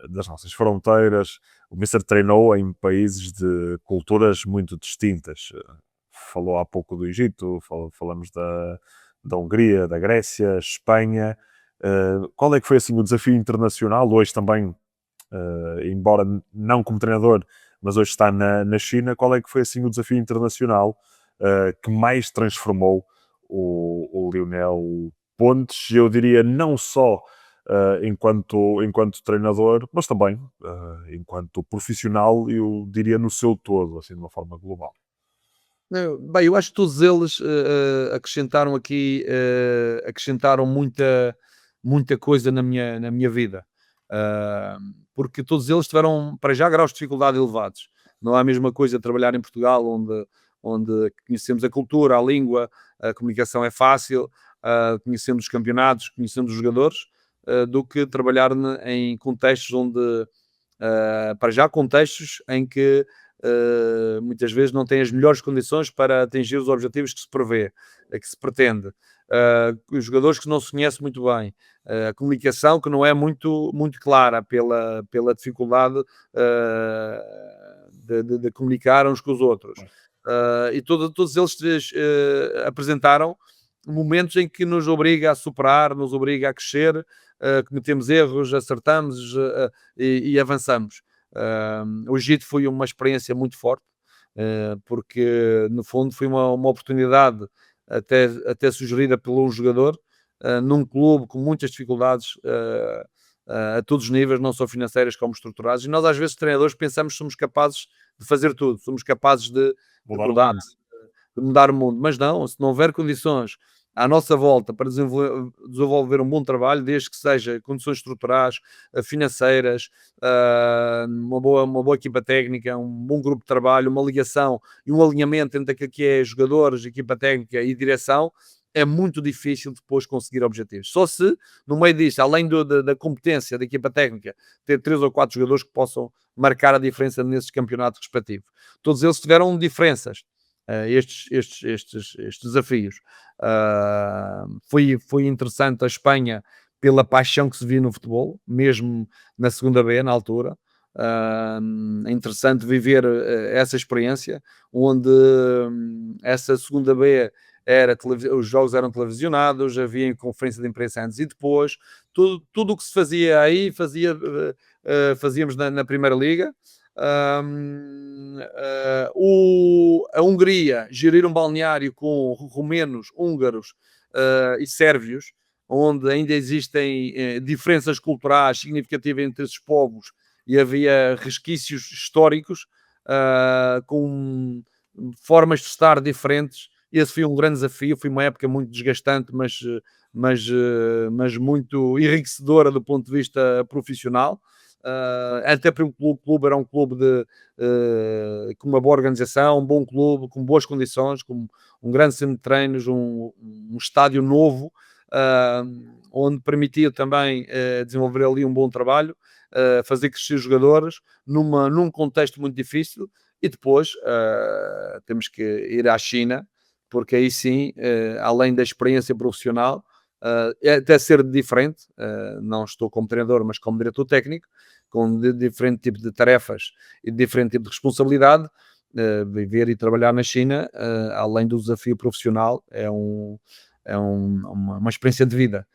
das nossas fronteiras, o Mister treinou em países de culturas muito distintas. Falou há pouco do Egito, falamos da Hungria, da Grécia, Espanha. Qual é que foi assim o desafio internacional? Hoje também, embora não como treinador, mas hoje está na China. Qual é que foi assim o desafio internacional que mais transformou o Lionel Pontes? Eu diria não só enquanto treinador, mas também enquanto profissional, eu diria no seu todo, assim, de uma forma global. Bem, eu acho que todos eles acrescentaram aqui, acrescentaram muita coisa na minha vida. Ah, Porque todos eles tiveram, para já, graus de dificuldade elevados. Não é a mesma coisa trabalhar em Portugal, onde conhecemos a cultura, a língua, a comunicação é fácil, conhecemos os campeonatos, conhecemos os jogadores, do que trabalhar em contextos onde, para já, contextos em que muitas vezes não tem as melhores condições para atingir os objetivos que se prevê, que se pretende. Os jogadores que não se conhecem muito bem, a comunicação que não é muito clara pela dificuldade de comunicar uns com os outros. E todos eles apresentaram momentos em que nos obriga a superar, nos obriga a crescer, cometemos erros, acertamos e avançamos. O Egito foi uma experiência muito forte, porque no fundo foi uma oportunidade até sugerida por um jogador, num clube com muitas dificuldades a todos os níveis, não só financeiras como estruturais, e nós às vezes treinadores pensamos que somos capazes de fazer tudo, somos capazes de Mudar o mudar, mundo. de mudar o mundo, mas não, se não houver condições à nossa volta para desenvolver um bom trabalho, desde que seja condições estruturais, financeiras, uma boa equipa técnica, um bom grupo de trabalho, uma ligação e um alinhamento entre aquilo que é jogadores, equipa técnica e direção, é muito difícil depois conseguir objetivos. Só se, no meio disto, além da competência da equipa técnica, ter 3 ou 4 jogadores que possam marcar a diferença nesses campeonatos respectivos. Todos eles tiveram diferenças, estes desafios. Foi interessante a Espanha pela paixão que se via no futebol, mesmo na segunda B, na altura. É interessante viver essa experiência, onde essa segunda B os jogos eram televisionados, havia conferência de imprensa antes e depois, tudo o que se fazia aí fazíamos na Primeira Liga. A Hungria gerir um balneário com romenos, húngaros e sérvios, onde ainda existem diferenças culturais significativas entre esses povos e havia resquícios históricos com formas de estar diferentes. Esse foi um grande desafio, foi uma época muito desgastante, mas muito enriquecedora do ponto de vista profissional. Até porque o clube era um clube com uma boa organização, um bom clube, com boas condições, com um grande centro de treinos, um estádio novo, onde permitia também desenvolver ali um bom trabalho, fazer crescer os jogadores num contexto muito difícil. E depois temos que ir à China, porque aí sim, além da experiência profissional, é até ser diferente, não estou como treinador, mas como diretor técnico, com diferente tipo de tarefas e diferente tipo de responsabilidade. Viver e trabalhar na China, além do desafio profissional, uma experiência de vida,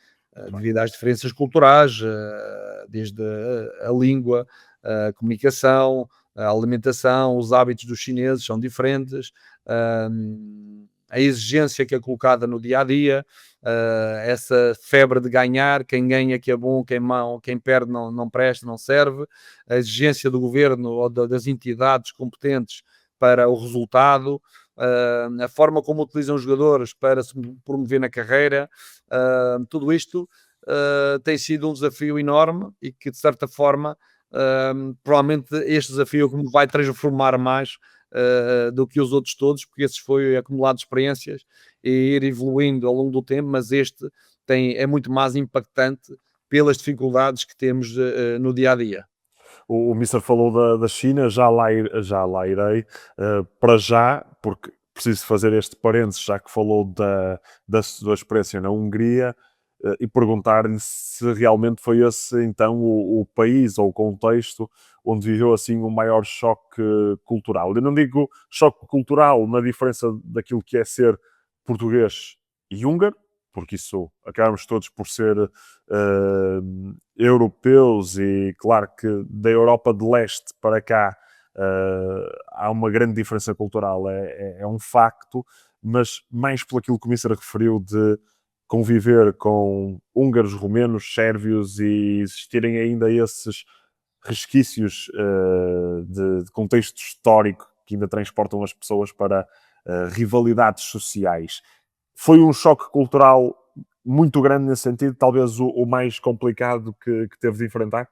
devido às diferenças culturais, desde a língua, a comunicação, a alimentação, os hábitos dos chineses são diferentes, a exigência que é colocada no dia a dia, essa febre de ganhar, quem ganha que é bom, quem perde não presta, não serve, a exigência do governo ou das entidades competentes para o resultado, a forma como utilizam os jogadores para se promover na carreira, tudo isto tem sido um desafio enorme e que, de certa forma, provavelmente este desafio me vai transformar mais do que os outros todos, porque esses foi acumulado de experiências e ir evoluindo ao longo do tempo, mas este é muito mais impactante pelas dificuldades que temos no dia a dia. O Mister falou da China, já lá irei, para já, porque preciso fazer este parênteses, já que falou da sua experiência na Hungria, e perguntar-lhe se realmente foi esse então o país ou o contexto onde viveu assim o maior choque cultural. Eu não digo choque cultural na diferença daquilo que é ser português e húngaro, porque isso acabamos todos por ser europeus e claro que da Europa de leste para cá há uma grande diferença cultural, é um facto, mas mais pelo aquilo que o Mister referiu de conviver com húngaros, romenos, sérvios e existirem ainda esses resquícios de contexto histórico que ainda transportam as pessoas para rivalidades sociais. Foi um choque cultural muito grande nesse sentido, talvez o mais complicado que teve de enfrentar?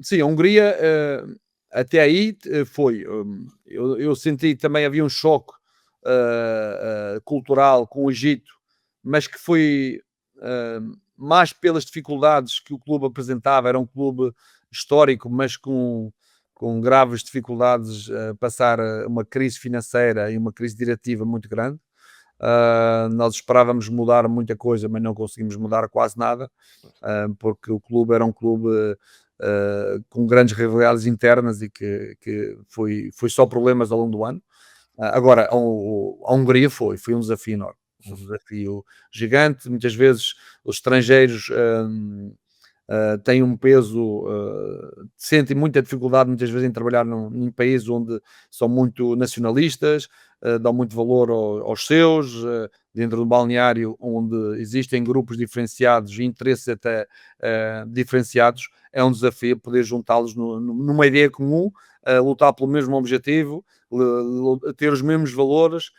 Sim, a Hungria, até aí foi. Eu senti que também havia um choque cultural com o Egito, mas que foi mais pelas dificuldades que o clube apresentava. Era um clube histórico, mas com graves dificuldades a passar uma crise financeira e uma crise diretiva muito grande. Nós esperávamos mudar muita coisa, mas não conseguimos mudar quase nada, porque o clube era um clube com grandes rivalidades internas e que foi só problemas ao longo do ano. Agora, a Hungria foi um desafio enorme, um desafio gigante. Muitas vezes os estrangeiros têm um peso, sentem muita dificuldade muitas vezes em trabalhar num país onde são muito nacionalistas, dão muito valor aos seus, dentro do balneário onde existem grupos diferenciados e interesses até diferenciados. É um desafio poder juntá-los numa ideia comum, lutar pelo mesmo objetivo, ter os mesmos valores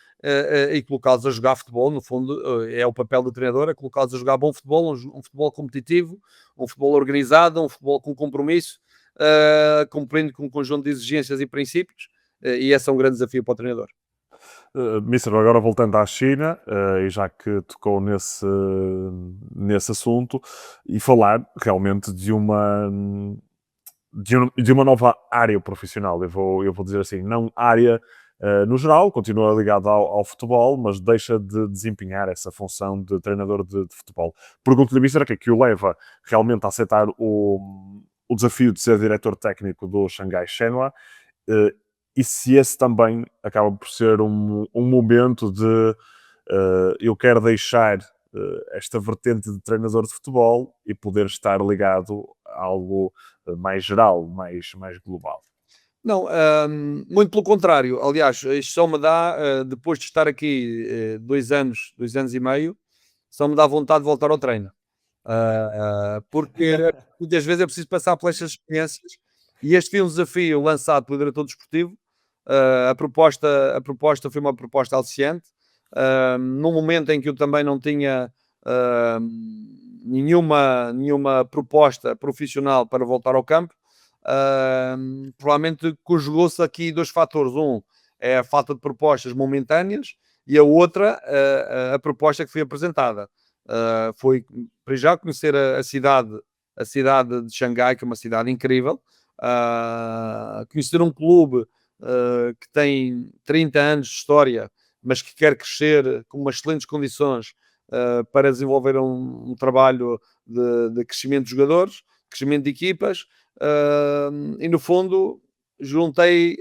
e colocá-los a jogar futebol. No fundo, é o papel do treinador, é colocá-los a jogar bom futebol, um futebol competitivo, um futebol organizado, um futebol com compromisso, cumprindo com um conjunto de exigências e princípios, e esse é um grande desafio para o treinador. Mister, agora voltando à China, e já que tocou nesse assunto, e falar realmente de uma nova área profissional. Eu vou dizer assim, não área no geral, continua ligado ao futebol, mas deixa de desempenhar essa função de treinador de futebol. Pergunto-lhe, Mister, o que é que o leva realmente a aceitar o desafio de ser diretor técnico do Xangai Shenhua, e se esse também acaba por ser um momento de eu quero deixar esta vertente de treinador de futebol e poder estar ligado a algo mais geral, mais global. Não, muito pelo contrário. Aliás, isto só me dá, depois de estar aqui 2 anos e meio, só me dá vontade de voltar ao treino. Porque muitas vezes é preciso passar por estas experiências e este foi um desafio lançado pelo diretor desportivo. A proposta foi uma proposta aliciante, num momento em que eu também não tinha nenhuma proposta profissional para voltar ao campo. Provavelmente conjugou-se aqui dois fatores. Um é a falta de propostas momentâneas e a outra, a proposta que foi apresentada. Foi para já conhecer a cidade de Xangai, que é uma cidade incrível, conhecer um clube que tem 30 anos de história, mas que quer crescer com umas excelentes condições para desenvolver um trabalho de crescimento de jogadores, crescimento de equipas, e no fundo juntei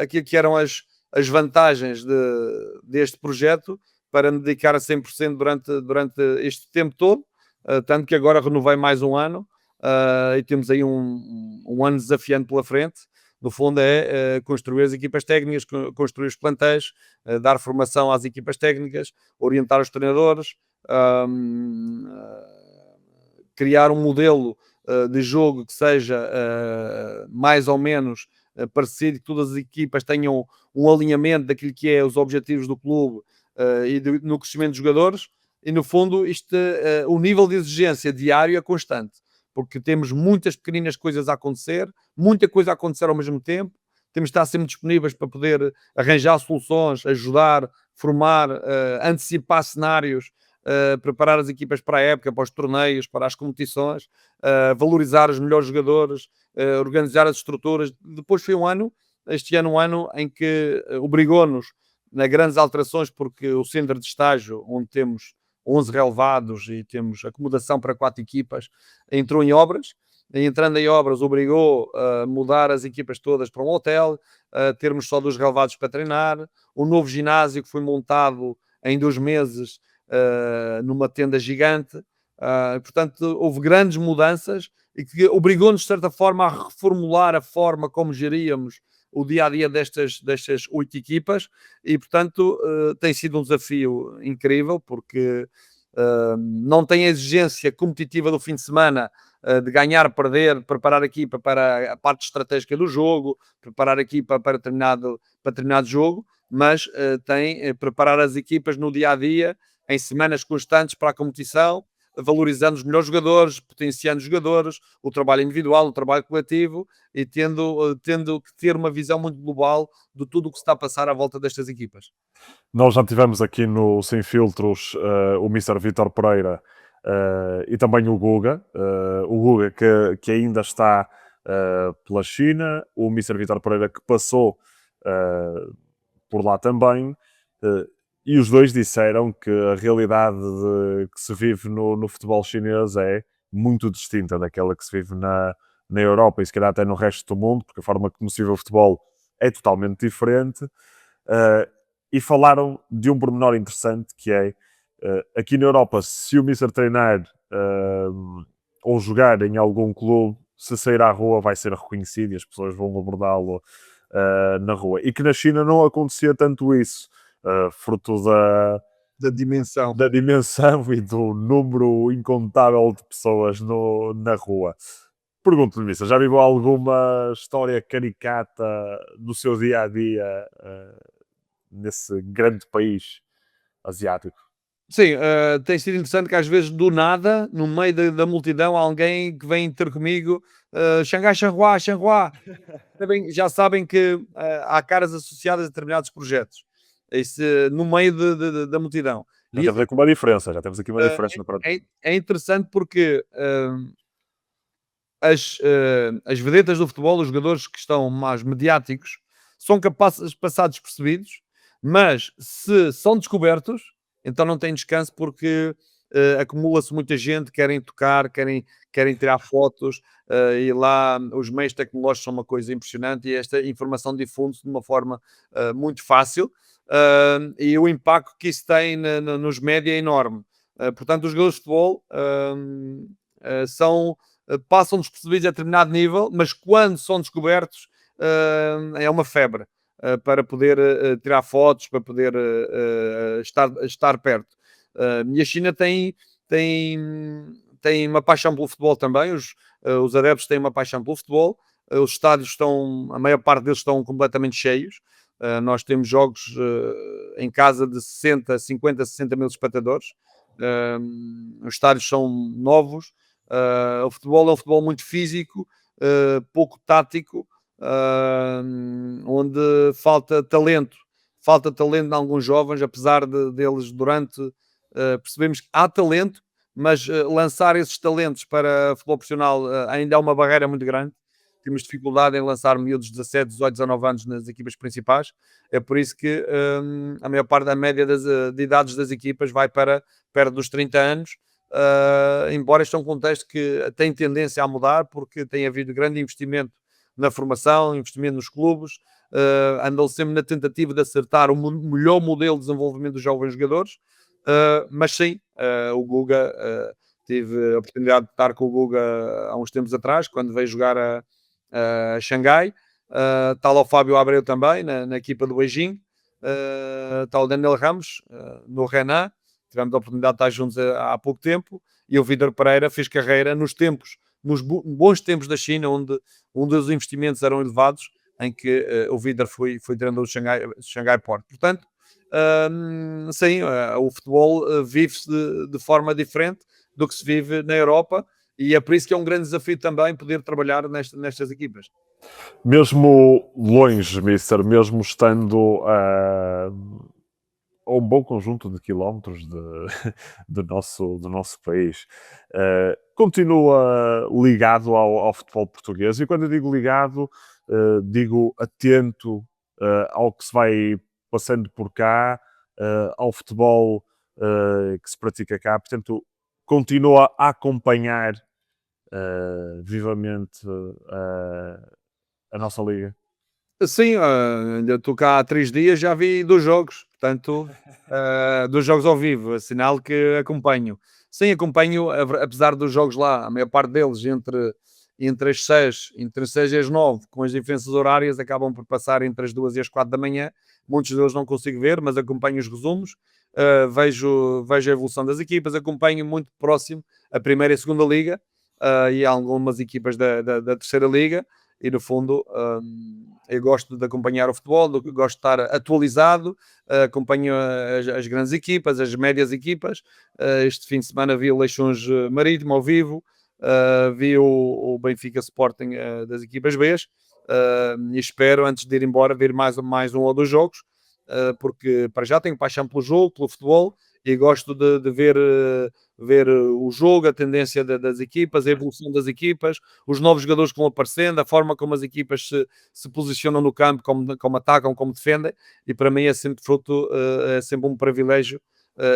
aquilo que eram as vantagens deste projeto para me dedicar a 100% durante este tempo todo, tanto que agora renovei mais um ano e temos aí um ano desafiante pela frente. No fundo é construir as equipas técnicas, construir os plantéis, dar formação às equipas técnicas, orientar os treinadores, criar um modelo de jogo que seja mais ou menos parecido, que todas as equipas tenham um alinhamento daquilo que é os objetivos do clube no crescimento dos jogadores. E no fundo o nível de exigência diário é constante, porque temos muitas pequeninas coisas a acontecer, muita coisa a acontecer ao mesmo tempo, temos de estar sempre disponíveis para poder arranjar soluções, ajudar, formar, antecipar cenários, preparar as equipas para a época, para os torneios, para as competições, valorizar os melhores jogadores, organizar as estruturas. Depois foi este ano um ano em que obrigou-nos a grandes alterações, porque o centro de estágio, onde temos 11 relevados e temos acomodação para 4 equipas, entrou em obras. E entrando em obras, obrigou a mudar as equipas todas para um hotel, a termos só 2 relevados para treinar, um novo ginásio que foi montado em 2 meses numa tenda gigante. Portanto, houve grandes mudanças e que obrigou-nos, de certa forma, a reformular a forma como geríamos o dia-a-dia destas 8 equipas e, portanto, tem sido um desafio incrível, porque não tem a exigência competitiva do fim de semana de ganhar, perder, preparar a equipa para a parte estratégica do jogo, preparar a equipa para determinado jogo. mas tem preparar as equipas no dia a dia, em semanas constantes para a competição, valorizando os melhores jogadores, potenciando os jogadores, o trabalho individual, o trabalho coletivo e tendo que ter uma visão muito global de tudo o que se está a passar à volta destas equipas. Nós já tivemos aqui no Sem Filtros o Mr. Vítor Pereira e também o Guga que ainda está pela China, o Mr. Vítor Pereira que passou por lá também, e os dois disseram que a realidade que se vive no futebol chinês é muito distinta daquela que se vive na Europa e se calhar até no resto do mundo, porque a forma como se vive o futebol é totalmente diferente. E falaram de um pormenor interessante que é aqui na Europa, se o Mister treinar ou jogar em algum clube, se sair à rua vai ser reconhecido e as pessoas vão abordá-lo na rua. E que na China não acontecia tanto isso, fruto Da dimensão. da dimensão e do número incontável de pessoas na rua. Pergunto-lhe, Mister, já viveu alguma história caricata no seu dia a dia nesse grande país asiático? Sim, tem sido interessante que às vezes do nada, no meio da multidão, há alguém que vem ter comigo, Xangai, Xanhua, Xanhua. Já sabem que há caras associadas a determinados projetos. Isso, no meio da multidão. Já E temos aqui uma diferença, já temos aqui uma eh, diferença no pronto. é interessante porque as vedetas do futebol, os jogadores que estão mais mediáticos, são capazes de passar despercebidos, mas se são descobertos, então não têm descanso porque acumula-se muita gente, querem tocar, querem tirar fotos, e lá os meios tecnológicos são uma coisa impressionante e esta informação difunde-se de uma forma muito fácil, e o impacto que isso tem nos média é enorme. Portanto, os jogadores de futebol passam despercebidos a determinado nível, mas quando são descobertos é uma febre para poder tirar fotos, para poder estar perto. E a China tem uma paixão pelo futebol também, os adeptos têm uma paixão pelo futebol, os estádios a maior parte deles estão completamente cheios. Nós temos jogos em casa de 60, 50, 60 mil espectadores. Os estádios são novos. O futebol é um futebol muito físico, pouco tático, onde falta talento em alguns jovens, apesar deles percebemos que há talento, mas lançar esses talentos para futebol profissional ainda é uma barreira muito grande. Temos dificuldade em lançar miúdos de 17, 18, 19 anos nas equipas principais. É por isso que a maior parte da média de idades das equipas vai para perto dos 30 anos, embora este é um contexto que tem tendência a mudar, porque tem havido grande investimento na formação, investimento nos clubes, andam sempre na tentativa de acertar o melhor modelo de desenvolvimento dos jovens jogadores, mas sim, o Guga, tive a oportunidade de estar com o Guga há uns tempos atrás, quando veio jogar a Xangai, está lá o Fábio Abreu também, na equipa do Beijing, está o Daniel Ramos, no Renan, tivemos a oportunidade de estar juntos há pouco tempo, e o Vítor Pereira fez carreira nos bons tempos da China, onde os investimentos eram elevados, em que o Vítor foi treinador do Xangai Port. Portanto, sim, o futebol vive-se de forma diferente do que se vive na Europa, e é por isso que é um grande desafio também poder trabalhar nestas equipas. Mesmo longe, Mister, mesmo estando a um bom conjunto de quilómetros do nosso país, continua ligado ao futebol português. E quando eu digo ligado, digo atento ao que se vai passando por cá, ao futebol que se pratica cá. Portanto, continua a acompanhar vivamente a nossa liga. Sim, ainda estou cá há 3 dias, já vi 2 jogos, portanto, 2 jogos ao vivo, é sinal que acompanho. Sim, acompanho, apesar dos jogos lá, a maior parte deles entre as 6 e as 9, com as diferenças horárias, acabam por passar entre as 2 e as 4 da manhã. Muitos deles não consigo ver, mas acompanho os resumos, vejo a evolução das equipas, acompanho muito próximo a primeira e a segunda liga, e algumas equipas da terceira liga, e no fundo eu gosto de acompanhar o futebol, gosto de estar atualizado, acompanho as grandes equipas, as médias equipas. Este fim de semana vi o Leixões Marítimo ao vivo, vi o Benfica Sporting das equipas B, e espero, antes de ir embora, ver mais um ou dois jogos, porque para já tenho paixão pelo jogo, pelo futebol, e gosto de ver o jogo, a tendência das equipas, a evolução das equipas, os novos jogadores que vão aparecendo, a forma como as equipas se posicionam no campo, como atacam, como defendem, e para mim é sempre é sempre um privilégio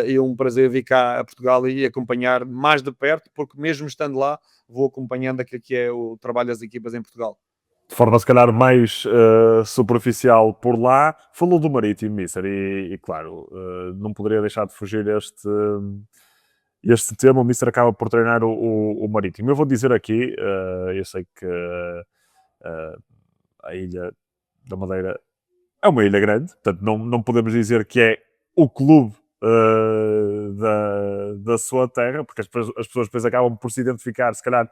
e um prazer vir cá a Portugal e acompanhar mais de perto, porque mesmo estando lá, vou acompanhando aquilo que é o trabalho das equipas em Portugal. De forma, se calhar, mais superficial por lá, falou do Marítimo, Mister, e claro, não poderia deixar de fugir este tema. O Mister acaba por treinar o Marítimo. Eu vou dizer aqui, eu sei que a Ilha da Madeira é uma ilha grande, portanto não podemos dizer que é o clube da sua terra, porque as pessoas depois acabam por se identificar, se calhar,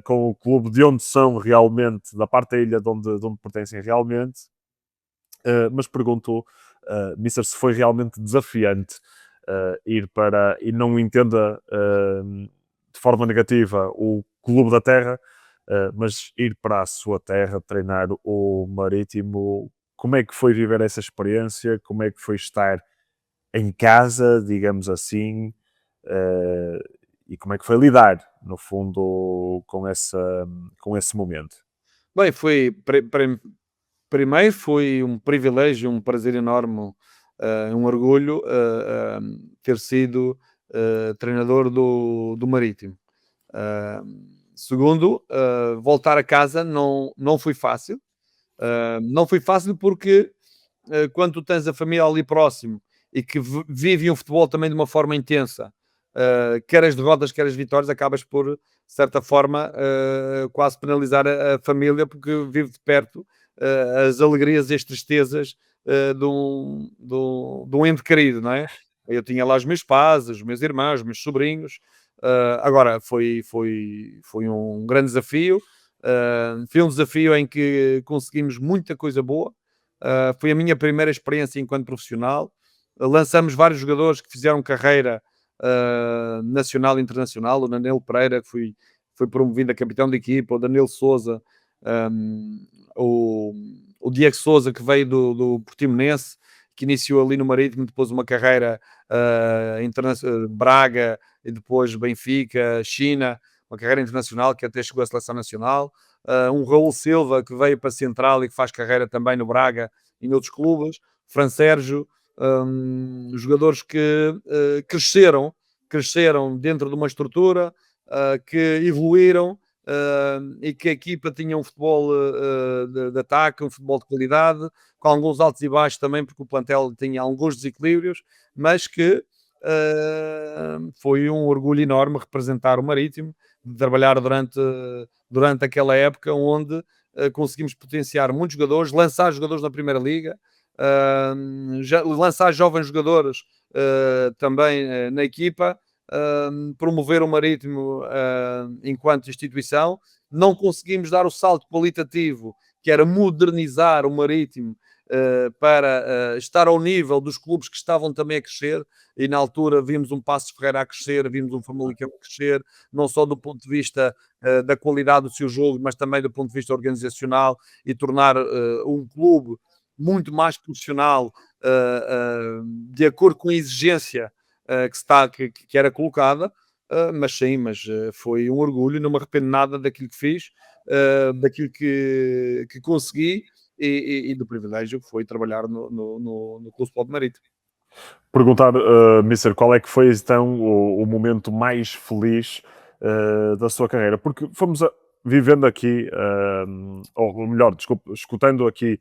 com o clube de onde são realmente, da parte da ilha de onde pertencem realmente. Mas perguntou, Mister, se foi realmente desafiante ir para, e não entenda de forma negativa o clube da terra, mas ir para a sua terra, treinar o Marítimo. Como é que foi viver essa experiência? Como é que foi estar em casa, digamos assim? Uh, e como é que foi lidar, no fundo, com esse momento? Bem, primeiro foi um privilégio, um prazer enorme, um orgulho ter sido treinador do Marítimo. Segundo, voltar a casa não foi fácil. Não foi fácil porque quando tu tens a família ali próximo e que vive o futebol também de uma forma intensa, quer as derrotas, quer as vitórias, acabas por, de certa forma, quase penalizar a família porque vive de perto as alegrias e as tristezas de um ente querido, não é? Eu tinha lá os meus pais, os meus irmãos, os meus sobrinhos. Agora, foi um grande desafio. Foi um desafio em que conseguimos muita coisa boa. Foi a minha primeira experiência enquanto profissional. Lançamos vários jogadores que fizeram carreira nacional e internacional. O Danilo Pereira, que foi promovido a capitão de equipa, o Danilo Souza, o Diego Souza, que veio do Portimonense, que iniciou ali no Marítimo, depois uma carreira Braga, e depois Benfica, China, uma carreira internacional que até chegou à seleção nacional. Um Raul Silva, que veio para a Central e que faz carreira também no Braga e noutros clubes. Fran Sérgio, jogadores que cresceram dentro de uma estrutura, que evoluíram, e que a equipa tinha um futebol de ataque, um futebol de qualidade, com alguns altos e baixos também, porque o plantel tinha alguns desequilíbrios, mas que foi um orgulho enorme representar o Marítimo, de trabalhar durante aquela época onde conseguimos potenciar muitos jogadores, lançar jogadores na Primeira Liga, lançar jovens jogadores também na equipa, promover o Marítimo enquanto instituição. Não conseguimos dar o salto qualitativo, que era modernizar o Marítimo para estar ao nível dos clubes que estavam também a crescer, e na altura vimos um Passos Ferreira a crescer, vimos um Famalicão a crescer, não só do ponto de vista da qualidade do seu jogo, mas também do ponto de vista organizacional, e tornar um clube muito mais profissional, de acordo com a exigência que era colocada. Mas sim, foi um orgulho, não me arrependo nada daquilo que fiz, daquilo que consegui, e do privilégio que foi trabalhar no Clube Sport Marítimo. Perguntar, Mister, qual é que foi então o momento mais feliz da sua carreira? Porque fomos vivendo aqui, ou melhor, desculpe, escutando aqui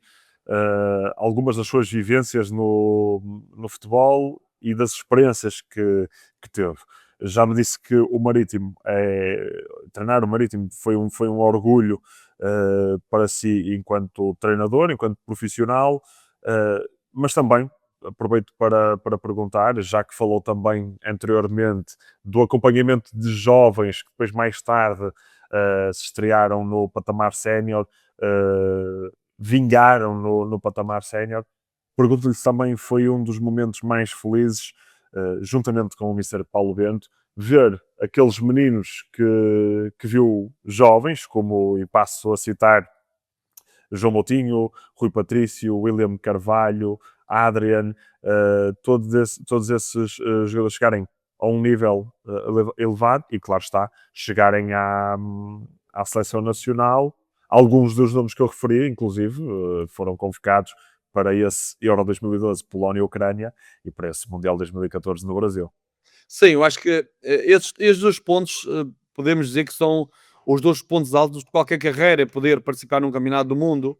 algumas das suas vivências no futebol e das experiências que teve. Já me disse que o Marítimo, treinar o Marítimo foi um orgulho para si enquanto treinador, enquanto profissional, mas também aproveito para perguntar, já que falou também anteriormente do acompanhamento de jovens que depois mais tarde se estrearam no patamar sénior, vingaram no patamar sénior. Pergunto-lhe se também foi um dos momentos mais felizes, juntamente com o Mr. Paulo Bento, ver aqueles meninos que viu jovens, como, e passo a citar, João Moutinho, Rui Patrício, William Carvalho, Adrian, todos esses jogadores chegarem a um nível elevado e, claro está, chegarem à seleção nacional. Alguns dos nomes que eu referi, inclusive, foram convocados para esse Euro 2012, Polónia e Ucrânia, e para esse Mundial 2014 no Brasil. Sim, eu acho que esses dois pontos podemos dizer que são os dois pontos altos de qualquer carreira: poder participar num campeonato do mundo,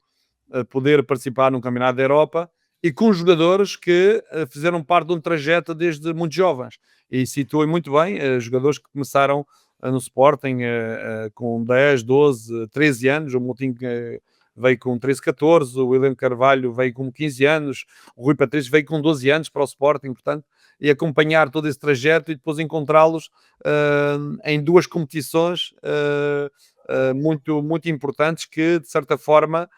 poder participar num campeonato da Europa e com jogadores que fizeram parte de um trajeto desde muito jovens. E citou muito bem jogadores que começaram no Sporting com 10, 12, 13 anos. O Moutinho veio com 13, 14, o William Carvalho veio com 15 anos, o Rui Patrício veio com 12 anos para o Sporting, portanto, e acompanhar todo esse trajeto e depois encontrá-los em duas competições muito, muito importantes que, de certa forma,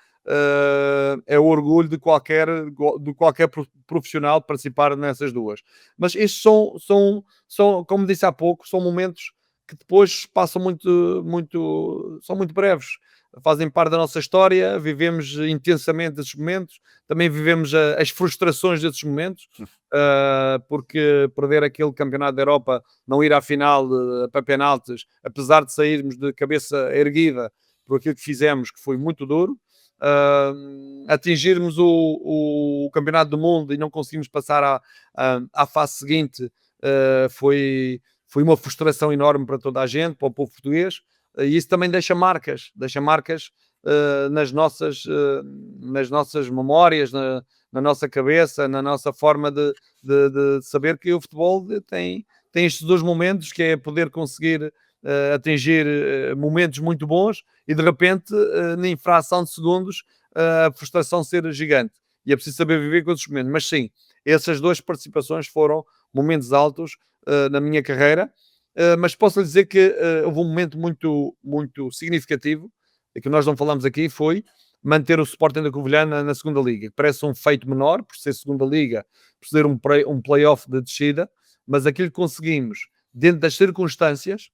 é o orgulho de qualquer profissional participar nessas duas. Mas estes são, como disse há pouco, são momentos que depois passam são muito breves, fazem parte da nossa história, vivemos intensamente esses momentos, também vivemos as frustrações desses momentos, porque perder aquele campeonato da Europa, não ir à final para penaltis, apesar de sairmos de cabeça erguida por aquilo que fizemos, que foi muito duro, atingirmos o campeonato do mundo e não conseguimos passar à fase seguinte, foi uma frustração enorme para toda a gente, para o povo português, e isso também deixa marcas nas nossas memórias, na nossa cabeça, na nossa forma de saber que o futebol tem estes dois momentos, que é poder conseguir atingir momentos muito bons e de repente, na infração de segundos, a frustração ser gigante. E é preciso saber viver com esses momentos. Mas sim, essas duas participações foram momentos altos na minha carreira. Mas posso lhe dizer que houve um momento muito, muito significativo, que nós não falamos aqui, foi manter o Sporting da Covilhã na segunda liga. Parece um feito menor, por ser segunda liga, por ser um play-off de descida, mas aquilo que conseguimos, dentro das circunstâncias,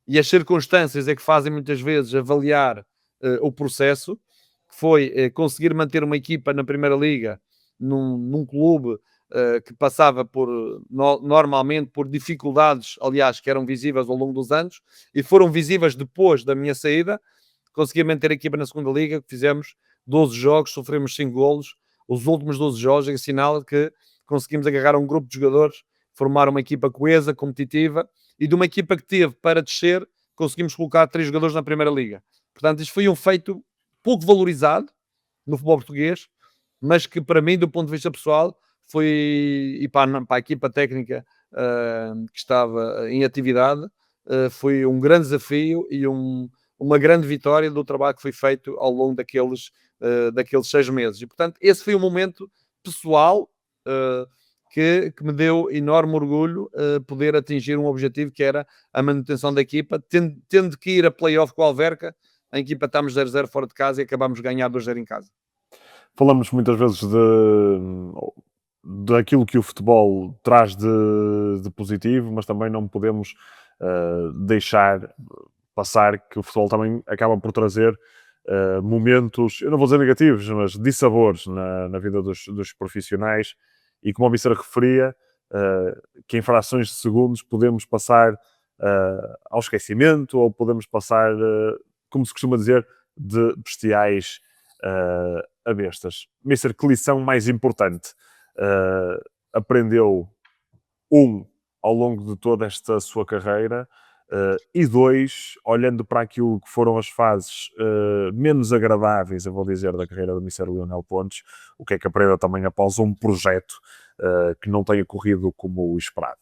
e as circunstâncias é que fazem muitas vezes avaliar o processo, que foi conseguir manter uma equipa na Primeira Liga, num clube que passava normalmente por dificuldades, aliás, que eram visíveis ao longo dos anos, e foram visíveis depois da minha saída. Consegui manter a equipa na segunda liga, fizemos 12 jogos, sofremos 5 golos, os últimos 12 jogos é sinal que conseguimos agarrar um grupo de jogadores, formar uma equipa coesa, competitiva, e de uma equipa que teve para descer, conseguimos colocar 3 jogadores na Primeira Liga. Portanto, isto foi um feito pouco valorizado no futebol português, mas que para mim, do ponto de vista pessoal, foi, e para a equipa técnica que estava em atividade, foi um grande desafio e uma grande vitória do trabalho que foi feito ao longo daqueles 6 meses. E, portanto, esse foi um momento pessoal que me deu enorme orgulho poder atingir um objetivo que era a manutenção da equipa, tendo que ir a play-off com a Alverca. A equipa estamos 0-0 fora de casa e acabámos de ganhar 2-0 em casa. Falamos muitas vezes daquilo que o futebol traz de positivo, mas também não podemos deixar passar que o futebol também acaba por trazer momentos, eu não vou dizer negativos, mas dissabores na vida dos profissionais, e como o Mister referia, que em frações de segundos podemos passar ao esquecimento, ou podemos passar, como se costuma dizer, de bestiais a bestas. Mister, que lição mais importante aprendeu, ao longo de toda esta sua carreira, e 2, olhando para aquilo que foram as fases menos agradáveis, eu vou dizer, da carreira do Mister Lionel Pontes, o que é que aprendeu também após um projeto que não tenha corrido como o esperado?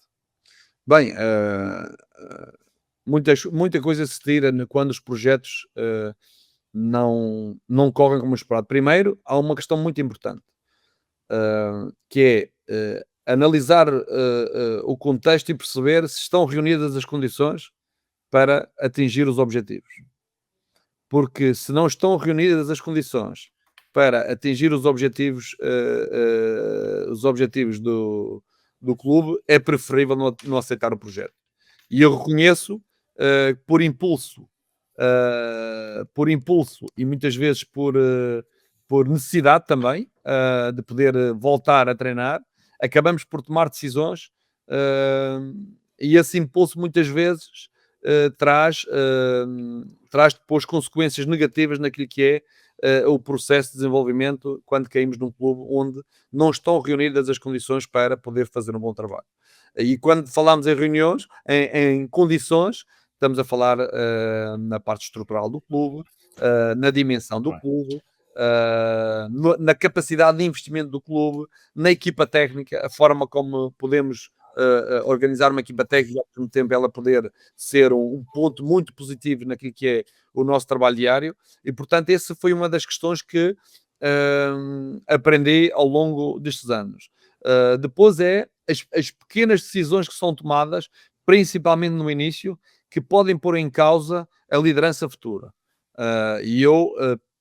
Bem, muita coisa se tira quando os projetos não correm como esperado. Primeiro, há uma questão muito importante, que é analisar o contexto e perceber se estão reunidas as condições para atingir os objetivos. porque se não estão reunidas as condições para atingir os objetivos do clube, é preferível não aceitar o projeto. E eu reconheço, por impulso e muitas vezes por necessidade também, de poder voltar a treinar, acabamos por tomar decisões, e esse impulso muitas vezes traz depois consequências negativas naquilo que é o processo de desenvolvimento quando caímos num clube onde não estão reunidas as condições para poder fazer um bom trabalho. E quando falamos em reuniões, em condições, estamos a falar na parte estrutural do clube, na dimensão do Bem, clube, na capacidade de investimento do clube, na equipa técnica, a forma como podemos organizar uma equipa técnica, ao mesmo tempo ela poder ser um ponto muito positivo naquilo que é o nosso trabalho diário. E, portanto, essa foi uma das questões que aprendi ao longo destes anos. Depois é as pequenas decisões que são tomadas, principalmente no início, que podem pôr em causa a liderança futura. E eu,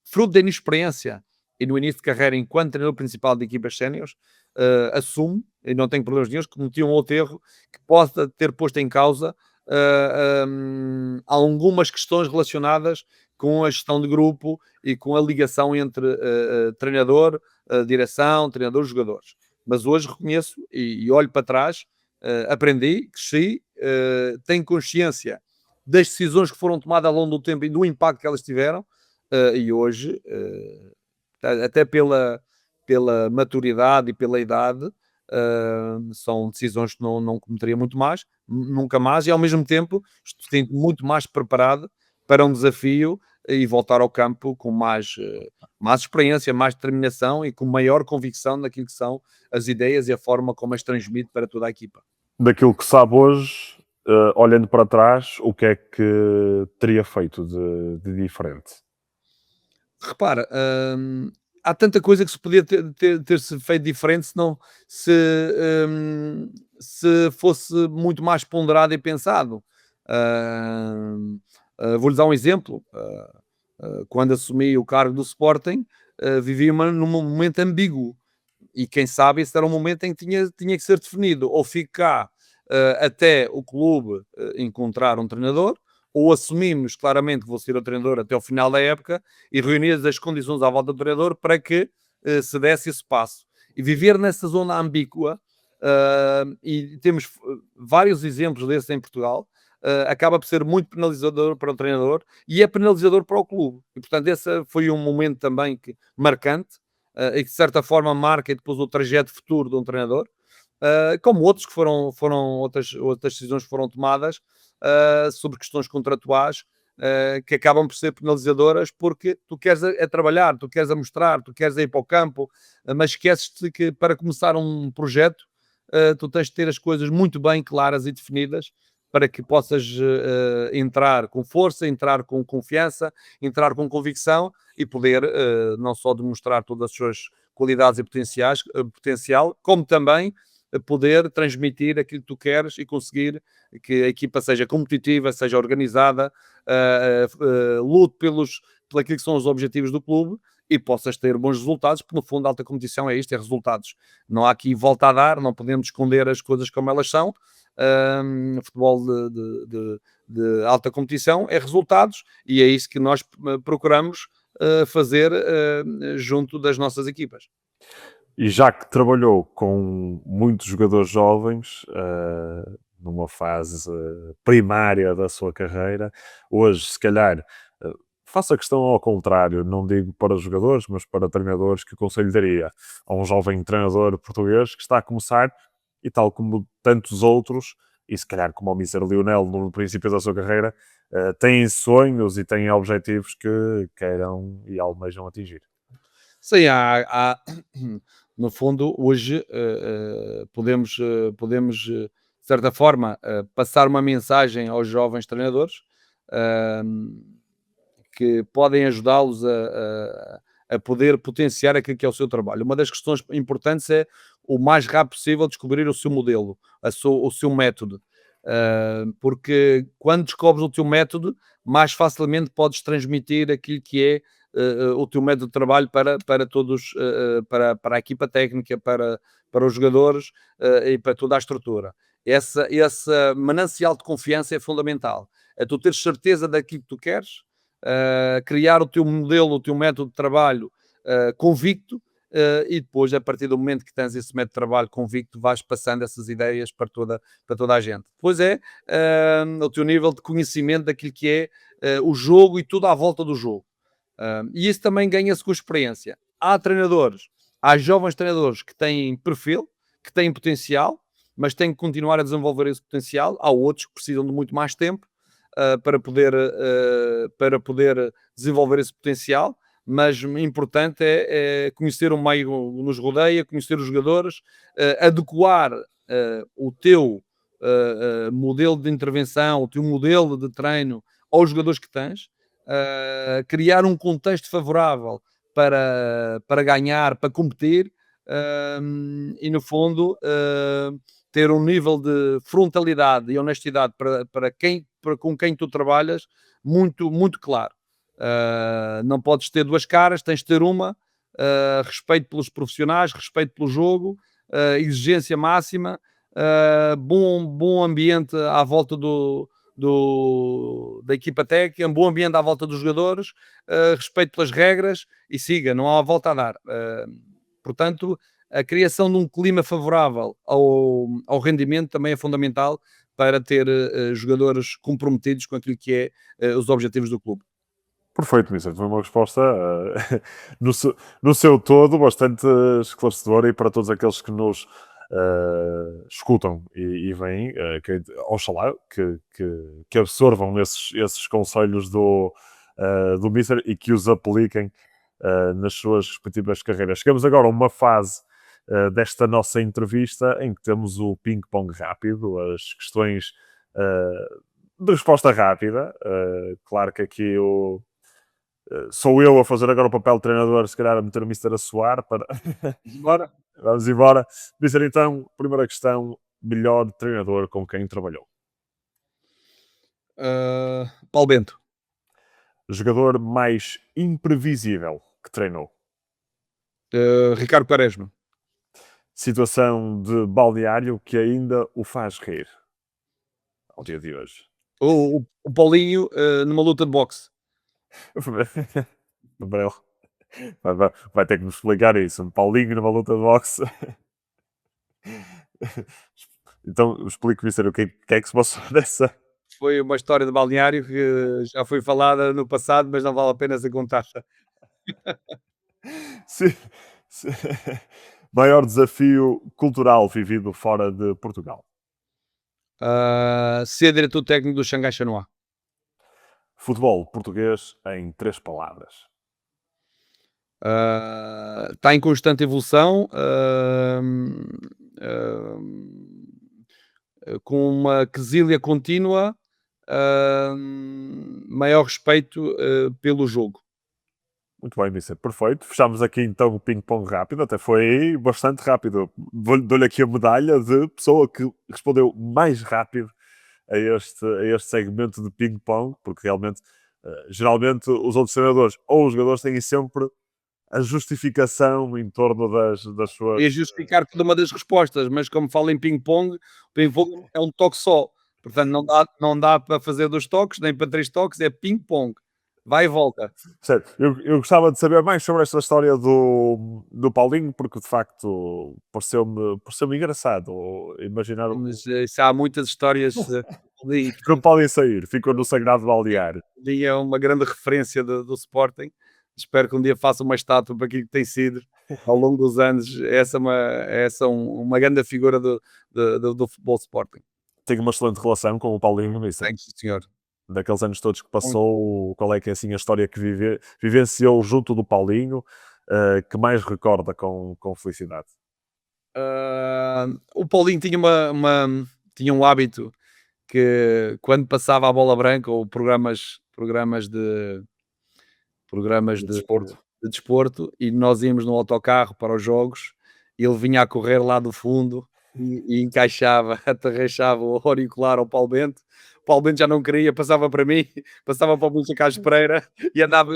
fruto da inexperiência e no início de carreira enquanto treinador principal de equipas séniores, assumo, e não tenho problemas nenhum, que cometi um outro erro que possa ter posto em causa algumas questões relacionadas com a gestão de grupo e com a ligação entre treinador, direção, treinador, jogadores. Mas hoje reconheço e olho para trás, aprendi, cresci, tenho consciência das decisões que foram tomadas ao longo do tempo e do impacto que elas tiveram, e hoje, até pela maturidade e pela idade, são decisões que não cometeria nunca mais, e ao mesmo tempo sinto muito mais preparado para um desafio e voltar ao campo com mais experiência, mais determinação e com maior convicção naquilo que são as ideias e a forma como as transmite para toda a equipa. daquilo que sabe hoje, olhando para trás, o que é que teria feito de diferente? Repara, há tanta coisa que se podia ter-se feito diferente se fosse muito mais ponderado e pensado. Vou-lhe dar um exemplo. Quando assumi o cargo do Sporting, vivi num momento ambíguo. E quem sabe esse era um momento em que tinha que ser definido. Ou ficar até o clube encontrar um treinador, ou assumimos claramente que vou ser o treinador até ao final da época e reunir as condições à volta do treinador para que se desse esse passo. E viver nessa zona ambígua, e temos vários exemplos desses em Portugal, acaba por ser muito penalizador para o treinador e é penalizador para o clube. E, portanto, esse foi um momento também marcante, e que de certa forma marca depois o trajeto futuro de um treinador, como outros que foram outras decisões que foram tomadas sobre questões contratuais, que acabam por ser penalizadoras porque tu queres trabalhar, tu queres mostrar, tu queres ir para o campo, mas esqueces-te que para começar um projeto tu tens de ter as coisas muito bem claras e definidas para que possas entrar com força, entrar com confiança, entrar com convicção e poder não só demonstrar todas as suas qualidades e potencial, como também poder transmitir aquilo que tu queres e conseguir que a equipa seja competitiva, seja organizada, lute por aquilo que são os objetivos do clube e possas ter bons resultados, porque no fundo a alta competição é isto, é resultados. Não há aqui volta a dar, não podemos esconder as coisas como elas são. Futebol de alta competição é resultados e é isso que nós procuramos fazer junto das nossas equipas. E já que trabalhou com muitos jogadores jovens, numa fase primária da sua carreira, hoje, se calhar, faço a questão ao contrário, não digo para jogadores, mas para treinadores, que conselho daria a um jovem treinador português que está a começar e, tal como tantos outros, e se calhar como o Mr. Lionel no princípio da sua carreira, têm sonhos e têm objetivos que queiram e almejam atingir. Sim, no fundo, hoje podemos de certa forma, passar uma mensagem aos jovens treinadores que podem ajudá-los a poder potenciar aquilo que é o seu trabalho. Uma das questões importantes é o mais rápido possível descobrir o seu modelo, o seu método. Porque quando descobres o teu método, mais facilmente podes transmitir aquilo que é o teu método de trabalho para todos, para a equipa técnica, para os jogadores e para toda a estrutura. Esse manancial de confiança é fundamental. É tu teres certeza daquilo que tu queres, criar o teu modelo, o teu método de trabalho convicto, e depois, a partir do momento que tens esse método de trabalho convicto, vais passando essas ideias para toda a gente. Depois é o teu nível de conhecimento daquilo que é o jogo e tudo à volta do jogo. E isso também ganha-se com experiência. Há jovens treinadores que têm perfil, que têm potencial, mas têm que continuar a desenvolver esse potencial. Há outros que precisam de muito mais tempo para poder desenvolver esse potencial, mas o importante é conhecer o meio que nos rodeia, conhecer os jogadores, adequar o teu modelo de intervenção, o teu modelo de treino aos jogadores que tens, criar um contexto favorável para ganhar, para competir, e no fundo ter um nível de frontalidade e honestidade com quem tu trabalhas muito, muito claro. Não podes ter duas caras, tens de ter uma. Respeito pelos profissionais, respeito pelo jogo, exigência máxima, bom ambiente à volta da equipa técnica, um bom ambiente à volta dos jogadores, respeito pelas regras e siga, não há volta a dar. Portanto, a criação de um clima favorável ao rendimento também é fundamental para ter jogadores comprometidos com aquilo que é os objetivos do clube. Perfeito, Vicente. Foi uma resposta no seu todo bastante esclarecedora e para todos aqueles que nos escutam e veem, oxalá que absorvam esses conselhos do Mister e que os apliquem nas suas respectivas carreiras. Chegamos agora a uma fase desta nossa entrevista em que temos o ping-pong rápido, as questões de resposta rápida. Claro que aqui sou eu a fazer agora o papel de treinador, se calhar a meter o Mister a suar para... Bora. Vamos embora. Mister, então, primeira questão, melhor treinador com quem trabalhou? Paulo Bento. Jogador mais imprevisível que treinou? Ricardo Quaresma. Situação de balneário que ainda o faz rir ao dia de hoje? O Paulinho numa luta de boxe. Gabriel, vai ter que nos explicar isso. Um Paulinho numa luta de boxe. Então, explico, Mister, o que é que se passou dessa? Foi uma história de balneário que já foi falada no passado, mas não vale a pena ser contada. Sim. Sim. Maior desafio cultural vivido fora de Portugal? Ser diretor técnico do Xangai Shenhua. Futebol português em 3 palavras. Está em constante evolução, com uma quesilha contínua, maior respeito pelo jogo. Muito bem, Mister, perfeito. Fechamos aqui então o ping-pong rápido, até foi bastante rápido. Dou-lhe aqui a medalha de pessoa que respondeu mais rápido a este segmento de ping-pong, porque realmente, geralmente, os outros treinadores ou os jogadores têm sempre a justificação em torno das suas. E justificar cada uma das respostas, mas como falo em ping-pong, o ping-pong é um toque só. Portanto, não dá para fazer 2 toques, nem para 3 toques, é ping-pong. Vai e volta. Certo, eu gostava de saber mais sobre esta história do Paulinho, porque de facto pareceu-me engraçado imaginar. Mas isso há muitas histórias ali. Não podem sair, ficam no sagrado balneário. Ali é uma grande referência do Sporting. Espero que um dia faça uma estátua para aquilo que tem sido ao longo dos anos. Uma grande figura do futebol Sporting. Tenho uma excelente relação com o Paulinho, Mister. Sim, senhor. Daqueles anos todos que Muito. passou, qual é que é assim a história que vivenciou junto do Paulinho, que mais recorda com felicidade? O Paulinho tinha um hábito que quando passava a bola branca ou programas De desporto. de desporto e nós íamos no autocarro para os jogos, ele vinha a correr lá do fundo e encaixava, atarrachava o auricular ao Paulo Bento. O Paulo Bento já não queria, passava para mim, passava para o Luís Carlos Pereira e andava.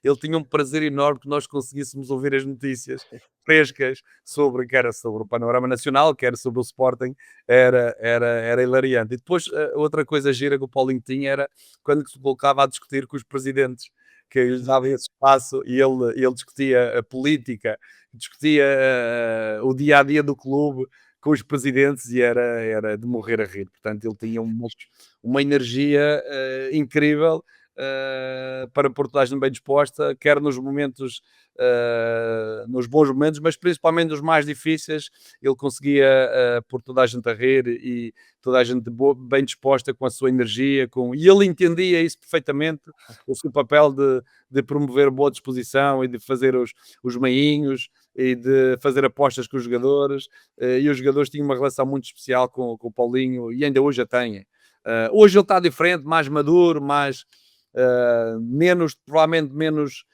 Ele tinha um prazer enorme que nós conseguíssemos ouvir as notícias frescas sobre, quer sobre o panorama nacional, quer sobre o Sporting, era hilariante. E depois, outra coisa gira que o Paulinho tinha era quando se colocava a discutir com os presidentes, que lhes dava esse espaço e ele discutia a política, discutia o dia a dia do clube com os presidentes e era de morrer a rir. Portanto, ele tinha uma energia incrível para pôr toda a gente bem disposta, quer nos momentos, nos bons momentos, mas principalmente nos mais difíceis, ele conseguia pôr toda a gente a rir e toda a gente bem disposta com a sua energia, e ele entendia isso perfeitamente, o seu papel de promover boa disposição e de fazer os meinhos e de fazer apostas com os jogadores, e os jogadores tinham uma relação muito especial com o Paulinho e ainda hoje a têm. Hoje ele está diferente, mais maduro, mais menos, provavelmente menos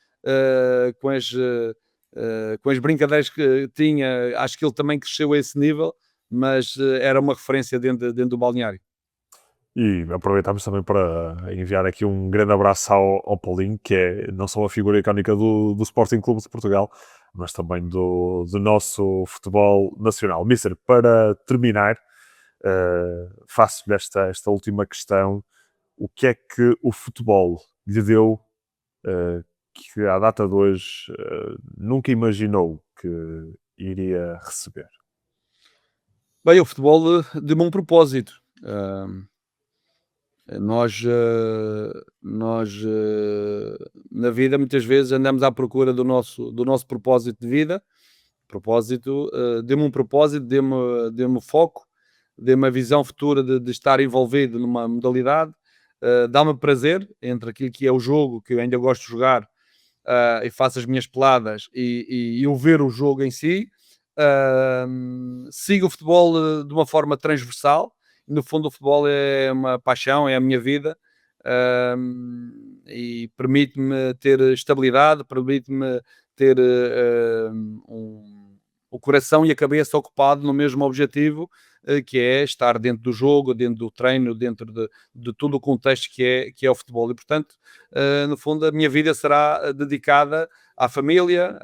com as brincadeiras que tinha. Acho que ele também cresceu a esse nível, mas era uma referência dentro do balneário. E aproveitamos também para enviar aqui um grande abraço ao Paulinho, que é não só a figura icónica do Sporting Clube de Portugal, mas também do nosso futebol nacional. Mister, para terminar, faço-lhe esta última questão. O que é que o futebol lhe deu que à data de hoje nunca imaginou que iria receber? Bem, o futebol deu-me um propósito. Nós na vida muitas vezes andamos à procura do nosso propósito de vida. Propósito, deu-me um propósito, deu-me foco, deu-me a visão futura de estar envolvido numa modalidade, dá-me prazer entre aquilo que é o jogo, que eu ainda gosto de jogar, e faço as minhas peladas e o ver o jogo em si. Sigo o futebol de uma forma transversal. No fundo, o futebol é uma paixão, é a minha vida, e permite-me ter estabilidade, permite-me ter o coração e a cabeça ocupado no mesmo objetivo, que é estar dentro do jogo, dentro do treino, dentro de todo o contexto que é o futebol. E, portanto, no fundo, a minha vida será dedicada à família,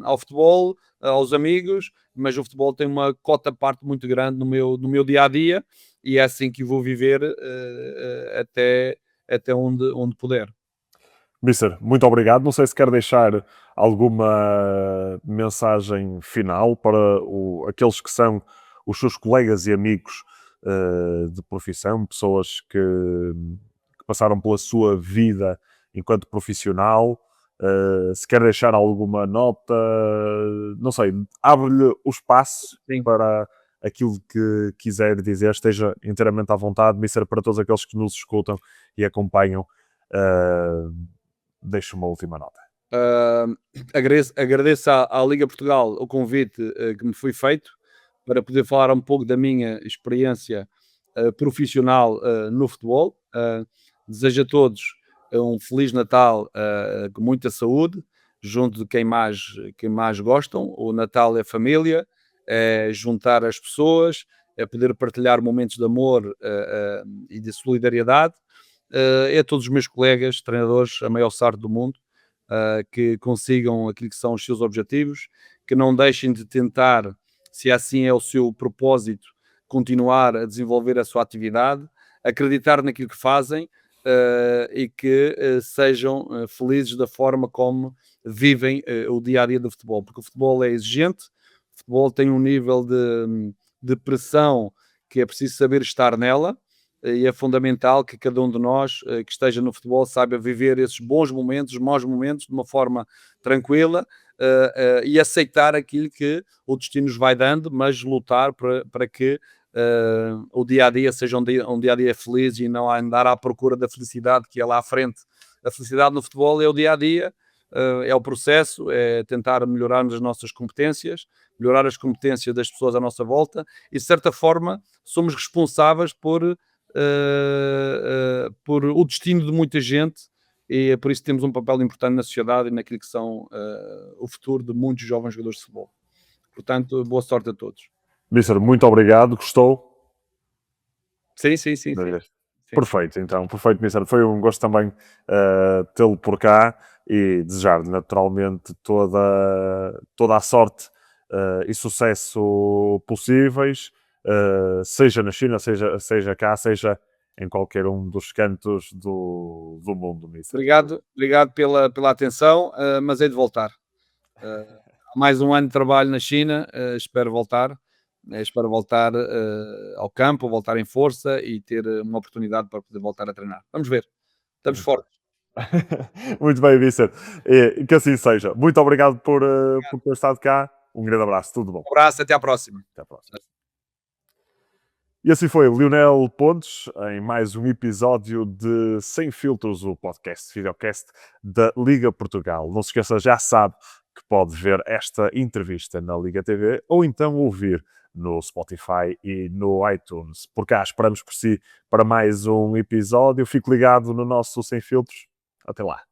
ao futebol, aos amigos, mas o futebol tem uma cota parte muito grande no meu dia a dia e é assim que vou viver até onde puder. Mister, muito obrigado. Não sei se quer deixar alguma mensagem final para aqueles que são os seus colegas e amigos de profissão, pessoas que passaram pela sua vida enquanto profissional. Se quer deixar alguma nota, não sei, abre-lhe o espaço Sim. para aquilo que quiser dizer, esteja inteiramente à vontade. Mister, para todos aqueles que nos escutam e acompanham, deixo uma última nota. Agradeço à Liga Portugal o convite que me foi feito para poder falar um pouco da minha experiência profissional no futebol. Desejo a todos um Feliz Natal com muita saúde, junto de quem mais gostam. O Natal é família, é juntar as pessoas, é poder partilhar momentos de amor e de solidariedade. É a todos os meus colegas, treinadores, a maior sorte do mundo, que consigam aquilo que são os seus objetivos, que não deixem de tentar, se assim é o seu propósito, continuar a desenvolver a sua atividade, acreditar naquilo que fazem, e que sejam felizes da forma como vivem o dia a dia do futebol, porque o futebol é exigente, o futebol tem um nível de pressão que é preciso saber estar nela. E é fundamental que cada um de nós que esteja no futebol saiba viver esses bons momentos, os maus momentos, de uma forma tranquila, e aceitar aquilo que o destino nos vai dando, mas lutar para que o dia-a-dia seja um dia-a-dia feliz e não andar à procura da felicidade que é lá à frente. A felicidade no futebol é o dia-a-dia, é o processo, é tentar melhorar as nossas competências, melhorar as competências das pessoas à nossa volta e, de certa forma, somos responsáveis por o destino de muita gente e é por isso que temos um papel importante na sociedade e naquilo que são o futuro de muitos jovens jogadores de futebol. Portanto, boa sorte a todos. Mister, muito obrigado, gostou? Sim, sim, sim, sim. Sim. Perfeito, então, perfeito, Mister. Foi um gosto também tê-lo por cá e desejar naturalmente toda a sorte e sucesso possíveis, seja na China, seja cá, seja em qualquer um dos cantos do mundo, Mister. Obrigado pela atenção, mas hei de voltar. Há mais um ano de trabalho na China, espero voltar ao campo, voltar em força e ter uma oportunidade para poder voltar a treinar. Vamos ver, estamos Muito bem. fortes. Muito bem, Mister. E que assim seja. Muito obrigado por ter estado cá. Um grande abraço, tudo bom. Um abraço, até à próxima. Até a próxima. E assim foi Lionel Pontes em mais um episódio de Sem Filtros, o podcast, videocast da Liga Portugal. Não se esqueça, já sabe que pode ver esta entrevista na Liga TV ou então ouvir no Spotify e no iTunes. Por cá esperamos por si para mais um episódio. Fique ligado no nosso Sem Filtros. Até lá.